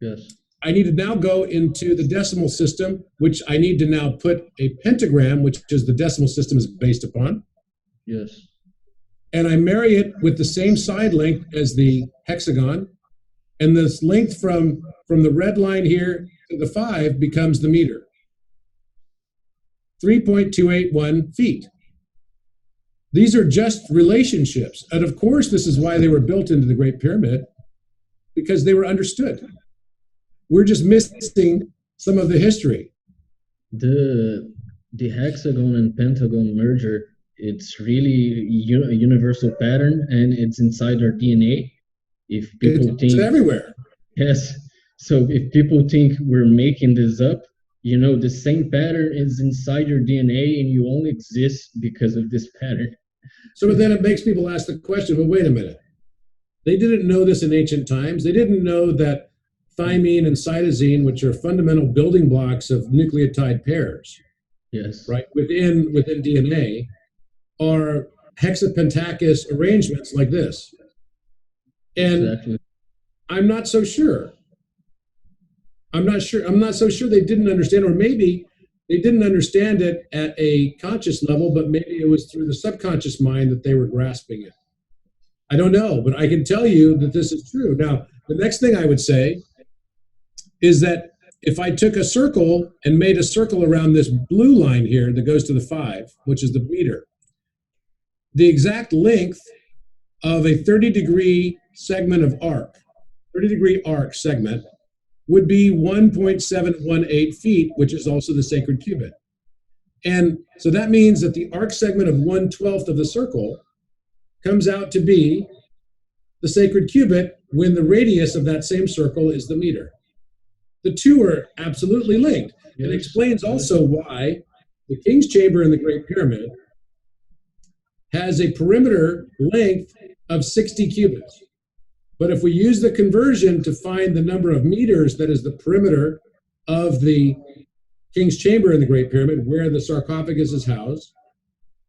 Yes. I need to now go into the decimal system, which I need to now put a pentagram, which is the decimal system is based upon. Yes. And I marry it with the same side length as the hexagon. And this length from the red line here to the 5 becomes the meter. 3.281 feet. These are just relationships. And of course, this is why they were built into the Great Pyramid, because they were understood. We're just missing some of the history. The hexagon and pentagon merger, it's really a universal pattern, and it's inside our DNA. If people it's think everywhere. Yes. So if people think we're making this up, the same pattern is inside your DNA, and you only exist because of this pattern. So then it makes people ask the question, well, wait a minute. They didn't know this in ancient times. They didn't know that thymine and cytosine, which are fundamental building blocks of nucleotide pairs, yes, right, within DNA, are hexapentacus arrangements like this. And exactly. I'm not so sure. I'm not so sure they didn't understand, or maybe they didn't understand it at a conscious level, but maybe it was through the subconscious mind that they were grasping it. I don't know, but I can tell you that this is true. Now, the next thing I would say is that if I took a circle and made a circle around this blue line here that goes to the 5, which is the meter, the exact length of a 30-degree segment of arc, 30-degree arc segment, would be 1.718 feet, which is also the sacred cubit. And so that means that the arc segment of 1/12 of the circle comes out to be the sacred cubit when the radius of that same circle is the meter. The two are absolutely linked. It explains also why the King's Chamber in the Great Pyramid has a perimeter length of 60 cubits. But if we use the conversion to find the number of meters that is the perimeter of the King's Chamber in the Great Pyramid, where the sarcophagus is housed,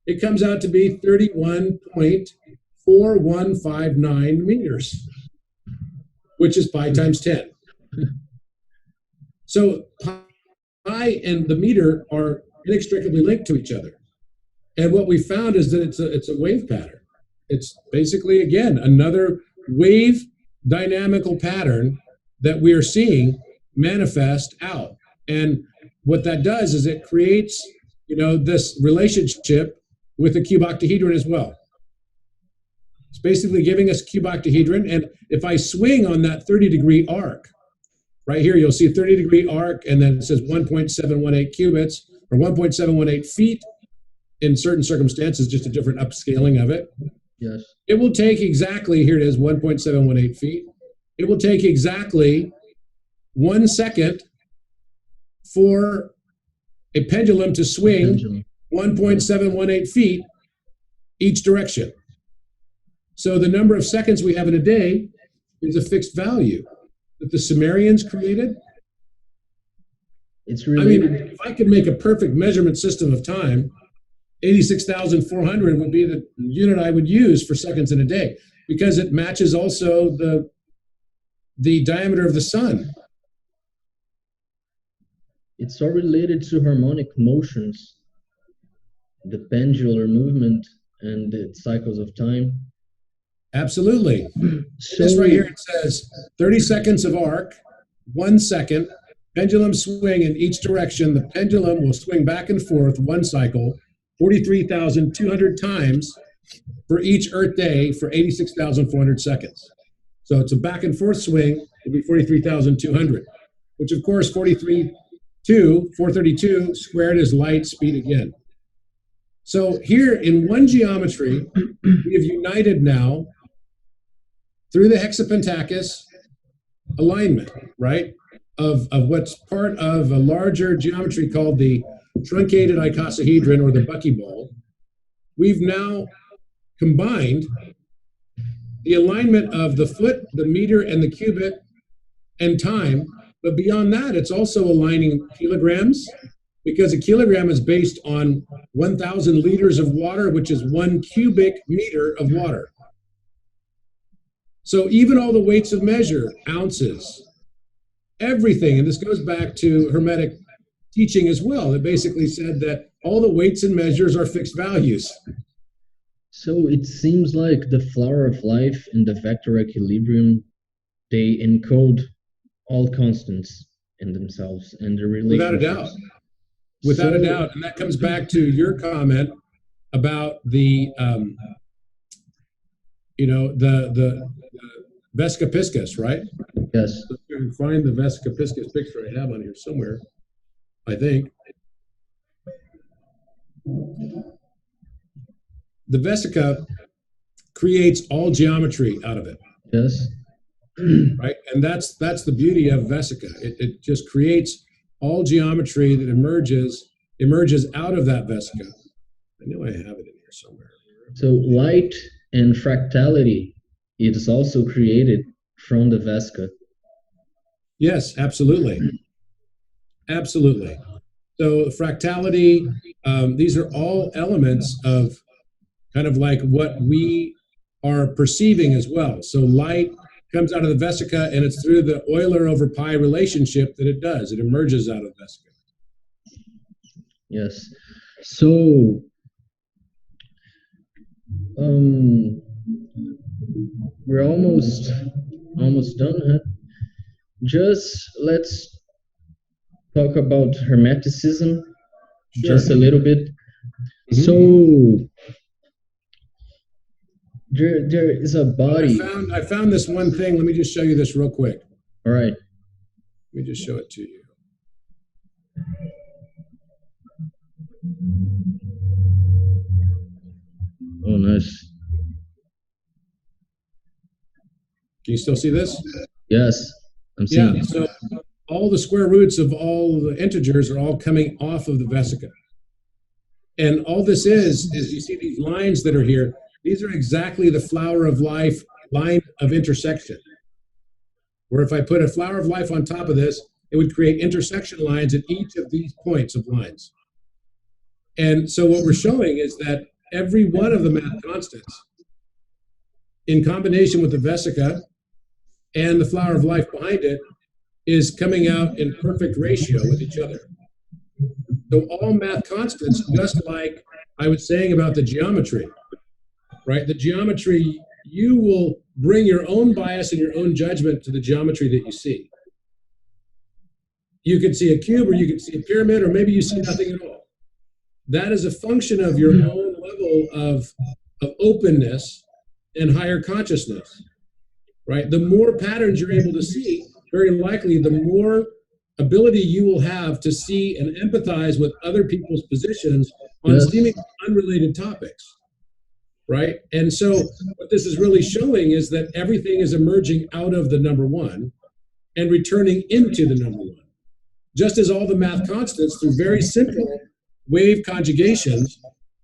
it comes out to be 31.4159 meters, which is pi times 10. So pi and the meter are inextricably linked to each other. And what we found is that it's a wave pattern. It's basically, again, another wave dynamical pattern that we are seeing manifest out. And what that does is it creates, this relationship with the cuboctahedron as well. It's basically giving us cuboctahedron. And if I swing on that 30-degree arc, right here, you'll see a 30-degree arc, and then it says 1.718 cubits, or 1.718 feet in certain circumstances, just a different upscaling of it. Yes. It will take exactly, here it is, 1.718 feet. It will take exactly 1 second for a pendulum to swing 1.718 feet each direction. So the number of seconds we have in a day is a fixed value that the Sumerians created. It's really, if I could make a perfect measurement system of time, 86,400 would be the unit I would use for seconds in a day, because it matches also the diameter of the sun. It's so related to harmonic motions, the pendular movement, and its cycles of time. Absolutely. So, This right here, it says 30 seconds of arc, 1 second, pendulum swing in each direction. The pendulum will swing back and forth one cycle, 43,200 times for each Earth day for 86,400 seconds. So it's a back and forth swing, it'll be 43,200, which of course 432 squared is light speed again. So here in one geometry, we have united now through the hexapentacus alignment, right, of what's part of a larger geometry called the truncated icosahedron or the buckyball. We've now combined the alignment of the foot, the meter, and the cubit and time, but beyond that, it's also aligning kilograms, because a kilogram is based on 1,000 liters of water, which is 1 cubic meter of water. So even all the weights of measure, ounces, everything, and this goes back to Hermetic teaching as well, that basically said that all the weights and measures are fixed values. So it seems like the flower of life and the vector equilibrium, they encode all constants in themselves and the relationships. Without a doubt. Without a doubt. And that comes back to your comment about the Vesica Piscis, right? Yes. So you can find the Vesica Piscis picture I have on here somewhere, I think. The Vesica creates all geometry out of it. Yes. Right? And that's the beauty of Vesica. It just creates all geometry that emerges out of that Vesica. I know I have it in here somewhere. So light and fractality, it is also created from the Vesica. Yes, absolutely. Absolutely. So fractality, these are all elements of kind of like what we are perceiving as well. So light comes out of the Vesica, and it's through the Euler over pi relationship that it does. It emerges out of Vesica. Yes. So we're almost done, huh? Just let's talk about Hermeticism just a little bit. Mm-hmm. So there is a body. I found this one thing. Let me just show you this real quick. All right. Let me just show it to you. Oh, nice. Can you still see this? Yes, I'm seeing it. So all the square roots of all the integers are all coming off of the Vesica. And all this is you see these lines that are here. These are exactly the flower of life line of intersection. Where if I put a flower of life on top of this, it would create intersection lines at each of these points of lines. And so what we're showing is that every one of the math constants, in combination with the Vesica and the flower of life behind it, is coming out in perfect ratio with each other. So all math constants, just like I was saying about the geometry, right? The geometry, you will bring your own bias and your own judgment to the geometry that you see. You could see a cube, or you could see a pyramid, or maybe you see nothing at all. That is a function of your own level of openness and higher consciousness, right? The more patterns you're able to see, very likely the more ability you will have to see and empathize with other people's positions on seemingly unrelated topics, right? And so what this is really showing is that everything is emerging out of the number one and returning into the number one, just as all the math constants through very simple wave conjugations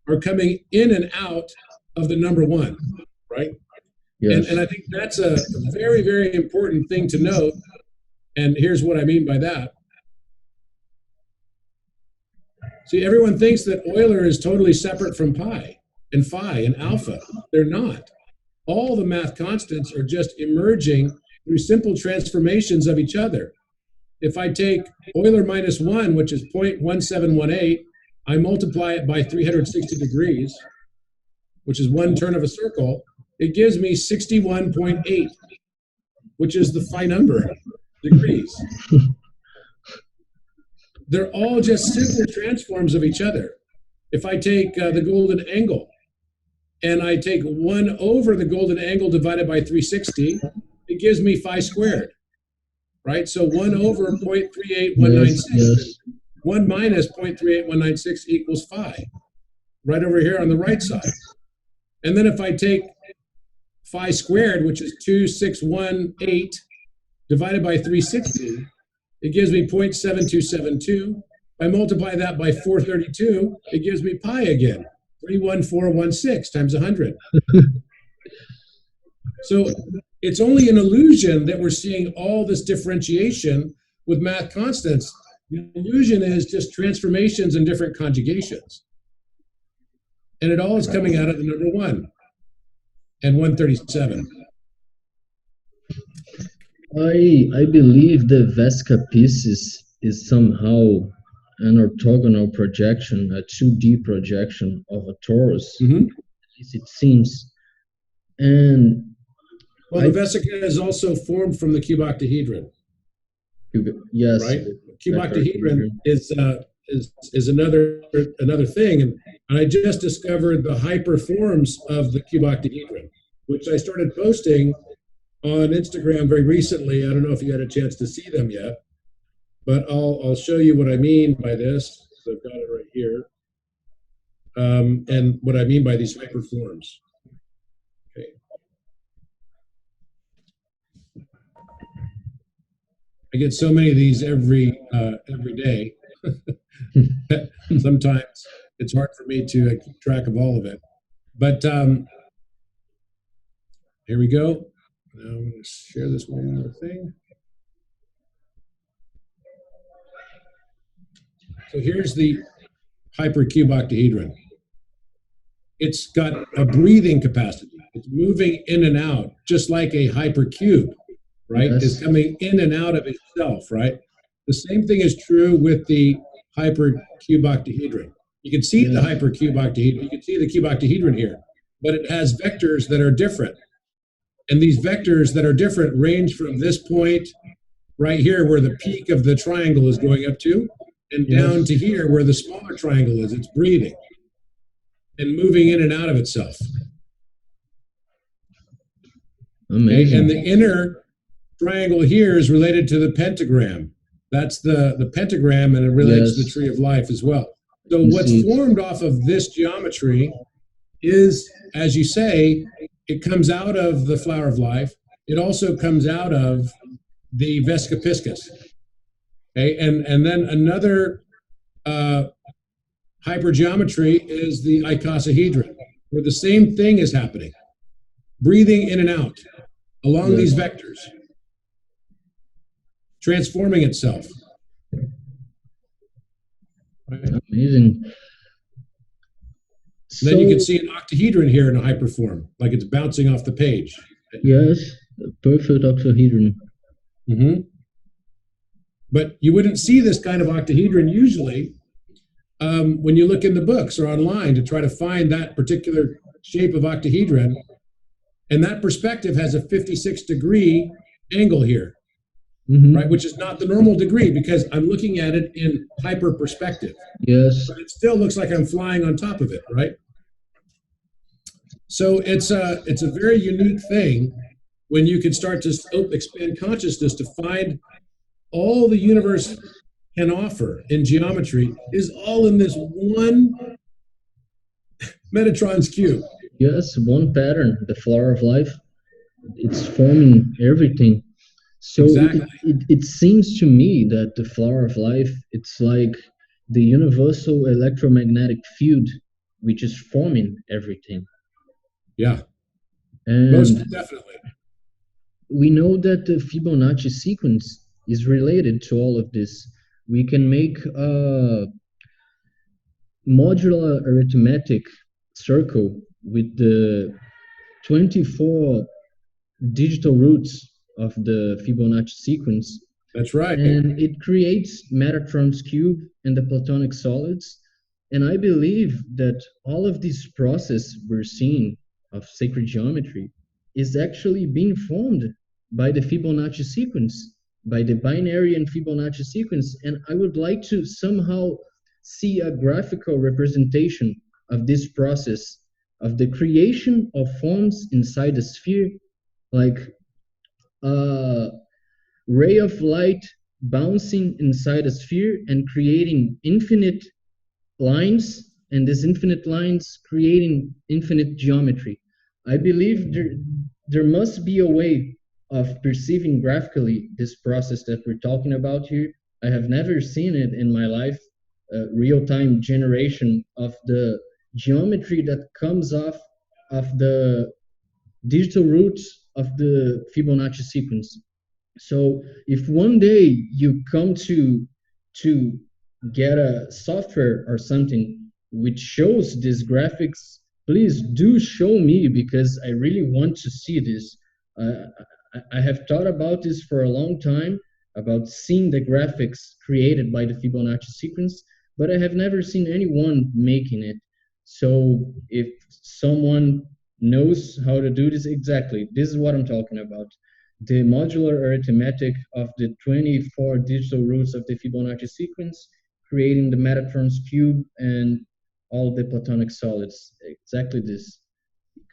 are coming in and out of the number one, right? Yes. And I think that's a very, very important thing to note. And here's what I mean by that. See, everyone thinks that Euler is totally separate from pi and phi and alpha. They're not. All the math constants are just emerging through simple transformations of each other. If I take Euler minus 1, which is 0.1718, I multiply it by 360 degrees, which is one turn of a circle, it gives me 61.8, which is the phi number, degrees. They're all just simple transforms of each other. If I take the golden angle and I take 1 over the golden angle divided by 360, it gives me phi squared, right? So 1 over 0.38196, Yes. 1 minus 0.38196 equals phi, right over here on the right side. And then if I take phi squared, which is 2618, divided by 360, it gives me 0.7272. I multiply that by 432, it gives me pi again, 31416 times 100. So it's only an illusion that we're seeing all this differentiation with math constants. The illusion is just transformations and different conjugations. And it all is coming out of the number 1 and 137. I believe the Vesca pieces is somehow an orthogonal projection, a 2D projection of a torus. Mm-hmm. At least it seems. And well, the vesica is also formed from the cuboctahedron. Yes, right. Cuboctahedron is another thing, and I just discovered the hyperforms of the cuboctahedron, which I started posting on Instagram very recently. I don't know if you had a chance to see them yet, but I'll show you what I mean by this. So I've got it right here, and what I mean by these hyperforms. Okay. I get so many of these every day. Sometimes it's hard for me to keep track of all of it. But here we go. Now I'm going to share this one more thing. So here's the hypercuboctahedron. It's got a breathing capacity. It's moving in and out, just like a hypercube, right? Yes. Is coming in and out of itself, right? The same thing is true with the hypercuboctahedron. You can see the hypercuboctahedron. You can see the cuboctahedron here, but it has vectors that are different. And these vectors that are different range from this point right here where the peak of the triangle is going up to, and down to here where the smaller triangle is. It's breathing and moving in and out of itself. Amazing. Okay? And the inner triangle here is related to the pentagram. That's the pentagram, and it relates to the tree of life as well. So what's formed off of this geometry is, as you say, it comes out of the flower of life. It also comes out of the Vesca piscis. Okay, and then another hypergeometry is the icosahedron, where the same thing is happening, breathing in and out along these vectors, transforming itself. Right? Amazing. And then you can see an octahedron here in a hyperform, like it's bouncing off the page. Yes, a perfect octahedron. Mm-hmm. But you wouldn't see this kind of octahedron usually when you look in the books or online to try to find that particular shape of octahedron. And that perspective has a 56-degree angle here, right? Which is not the normal degree because I'm looking at it in hyper perspective. Yes. But it still looks like I'm flying on top of it, right? So it's a very unique thing when you can start to expand consciousness to find all the universe can offer in geometry is all in this one Metatron's cube. Yes, one pattern, the flower of life. It's forming everything. So exactly. it seems to me that the flower of life, it's like the universal electromagnetic field, which is forming everything. Yeah, and most definitely. We know that the Fibonacci sequence is related to all of this. We can make a modular arithmetic circle with the 24 digital roots of the Fibonacci sequence. That's right. And it creates Metatron's cube and the Platonic solids. And I believe that all of this process we're seeing of sacred geometry is actually being formed by the Fibonacci sequence, by the binary and Fibonacci sequence. And I would like to somehow see a graphical representation of this process of the creation of forms inside the sphere, like a ray of light bouncing inside a sphere and creating infinite lines, and these infinite lines creating infinite geometry. I believe there must be a way of perceiving graphically this process that we're talking about here. I have never seen it in my life, real-time generation of the geometry that comes off of the digital roots of the Fibonacci sequence. So if one day you come to get a software or something which shows these graphics, please do show me, because I really want to see this. I have thought about this for a long time, about seeing the graphics created by the Fibonacci sequence, but I have never seen anyone making it. So if someone knows how to do this exactly, this is what I'm talking about: the modular arithmetic of the 24 digital roots of the Fibonacci sequence, creating the Metatron's cube and all the Platonic solids. Exactly this.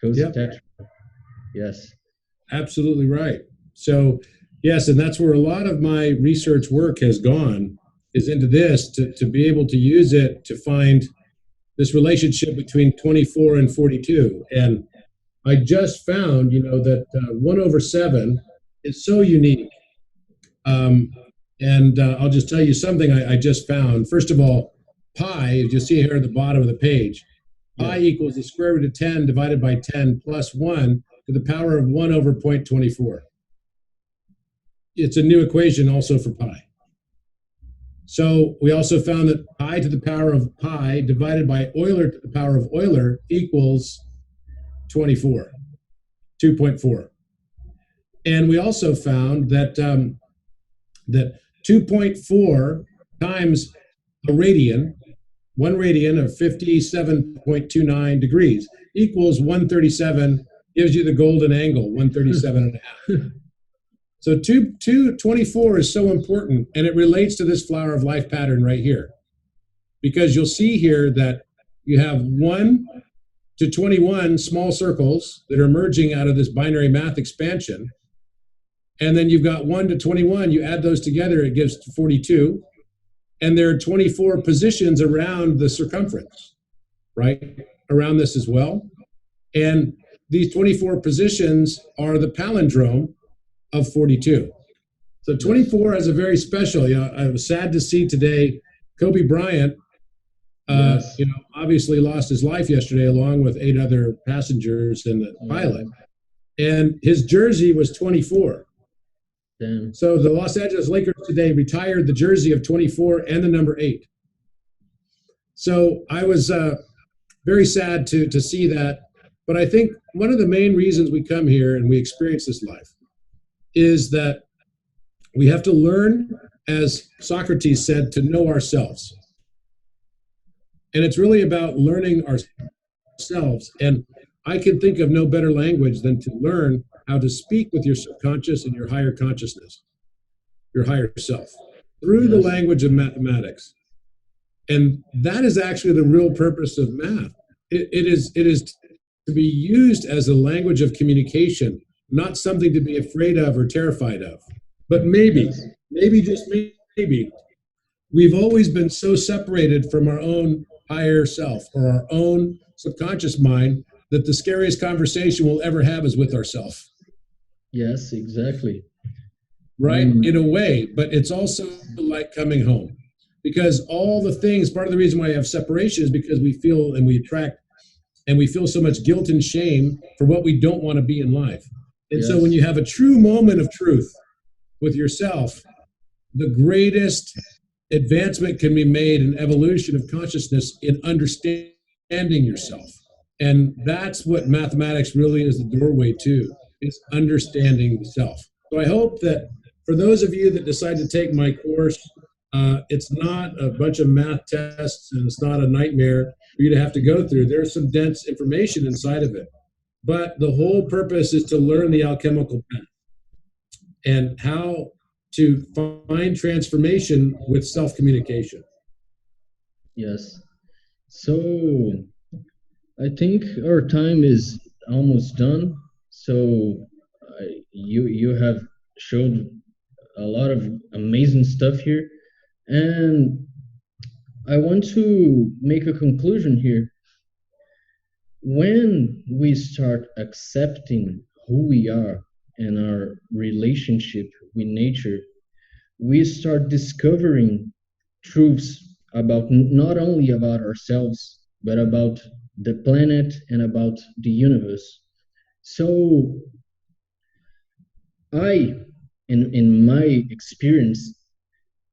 Yep. Tetra. Yes. Absolutely right. So, yes, and that's where a lot of my research work has gone, is into this, to be able to use it to find this relationship between 24 and 42. And I just found, that 1 over 7 is so unique. And I'll just tell you something I just found. First of all, pi, as you see here at the bottom of the page, pi equals the square root of 10 divided by 10 plus 1 to the power of 1 over 0.24. It's a new equation also for pi. So we also found that pi to the power of pi divided by Euler to the power of Euler equals 24, 2.4. And we also found that that 2.4 times a radian, 1 radian of 57.29 degrees equals 137, gives you the golden angle, 137 and a half. So 24 is so important, and it relates to this flower of life pattern right here. Because you'll see here that you have 1 to 21 small circles that are emerging out of this binary math expansion. And then you've got 1 to 21, you add those together, it gives 42. And there are 24 positions around the circumference, right? Around this as well. And these 24 positions are the palindrome of 42. So 24 has a very special, I was sad to see today, Kobe Bryant, obviously lost his life yesterday along with 8 other passengers and the pilot. And his jersey was 24. Damn. So the Los Angeles Lakers today retired the jersey of 24 and the number 8. So I was very sad to see that. But I think one of the main reasons we come here and we experience this life is that we have to learn, as Socrates said, to know ourselves. And it's really about learning ourselves. And I can think of no better language than to learn how to speak with your subconscious and your higher consciousness, your higher self, through the language of mathematics. And that is actually the real purpose of math. It is to be used as a language of communication, not something to be afraid of or terrified of. But maybe, just maybe, we've always been so separated from our own higher self or our own subconscious mind that the scariest conversation we'll ever have is with ourselves. Yes, exactly. Right? In a way, but it's also like coming home. Because all the things, part of the reason why I have separation is because we feel and we attract and we feel so much guilt and shame for what we don't want to be in life. And so when you have a true moment of truth with yourself, the greatest advancement can be made in evolution of consciousness in understanding yourself. And that's what mathematics really is the doorway to, is understanding the self. So I hope that for those of you that decide to take my course, It's not a bunch of math tests and it's not a nightmare for you to have to go through. There's some dense information inside of it. But the whole purpose is to learn the alchemical path and how to find transformation with self communication. Yes. So I think our time is almost done. So you have showed a lot of amazing stuff here, and I want to make a conclusion here. When we start accepting who we are and our relationship with nature, we start discovering truths about not only about ourselves, but about the planet and about the universe. So I, in my experience,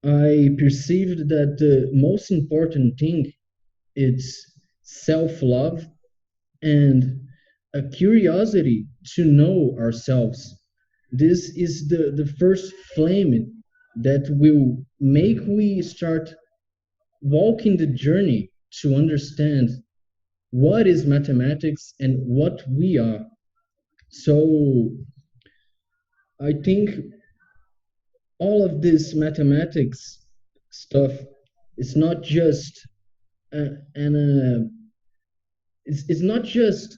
I perceived that the most important thing is self-love and a curiosity to know ourselves. This is the first flame that will make we start walking the journey to understand what is mathematics and what we are. So I think all of this mathematics stuff is not just it's not just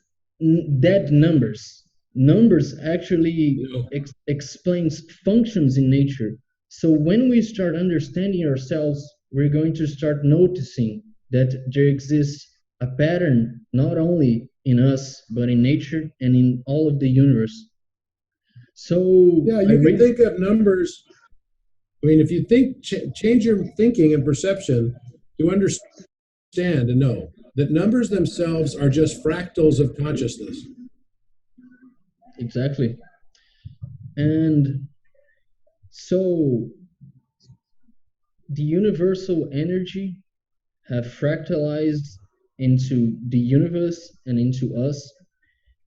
dead numbers. Numbers actually No. explains functions in nature. So when we start understanding ourselves, we're going to start noticing that there exists a pattern not only in us but in nature and in all of the universe. So Yeah, I you can really think of numbers. I mean, if you change your thinking and perception to understand and know that numbers themselves are just fractals of consciousness. exactly. And so the universal energy have fractalized into the universe and into us.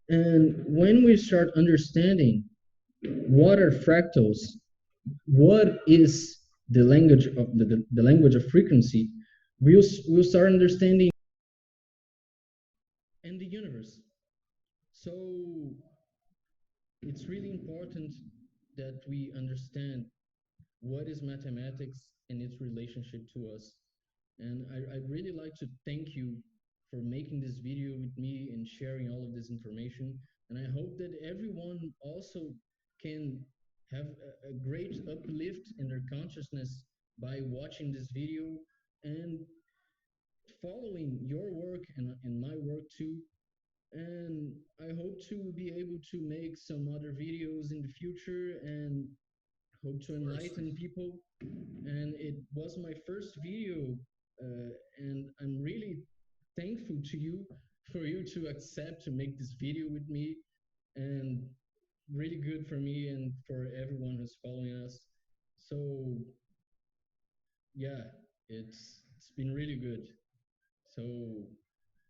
And when we start understanding what are fractals, what is the language of the language of frequency, we'll start understanding in the universe. So it's really important that we understand what is mathematics and its relationship to us. And I'd really like to thank you for making this video with me and sharing all of this information. And I hope that everyone also can have a great uplift in their consciousness by watching this video and following your work and my work too. And I hope to be able to make some other videos in the future and hope to Of course. enlighten people. And it was my first video, and I'm really thankful to you for you to accept to make this video with me, and really good for me and for everyone who's following us. So yeah, it's been really good. So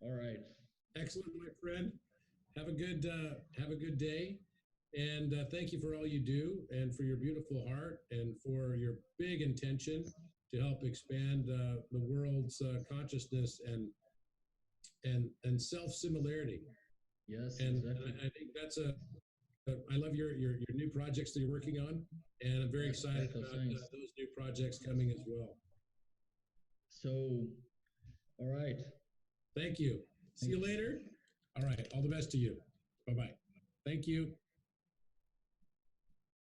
all right, Excellent, my friend. Have a good day, and thank you for all you do, and for your beautiful heart, and for your big intention to help expand the world's consciousness and self similarity. yes, And exactly. I think that's a I love your new projects that you're working on, and I'm very Yes, excited particle about science. those new projects coming as well. So all right, Thank you. See you thanks. later. All right. All the best to you. Bye bye. Thank you.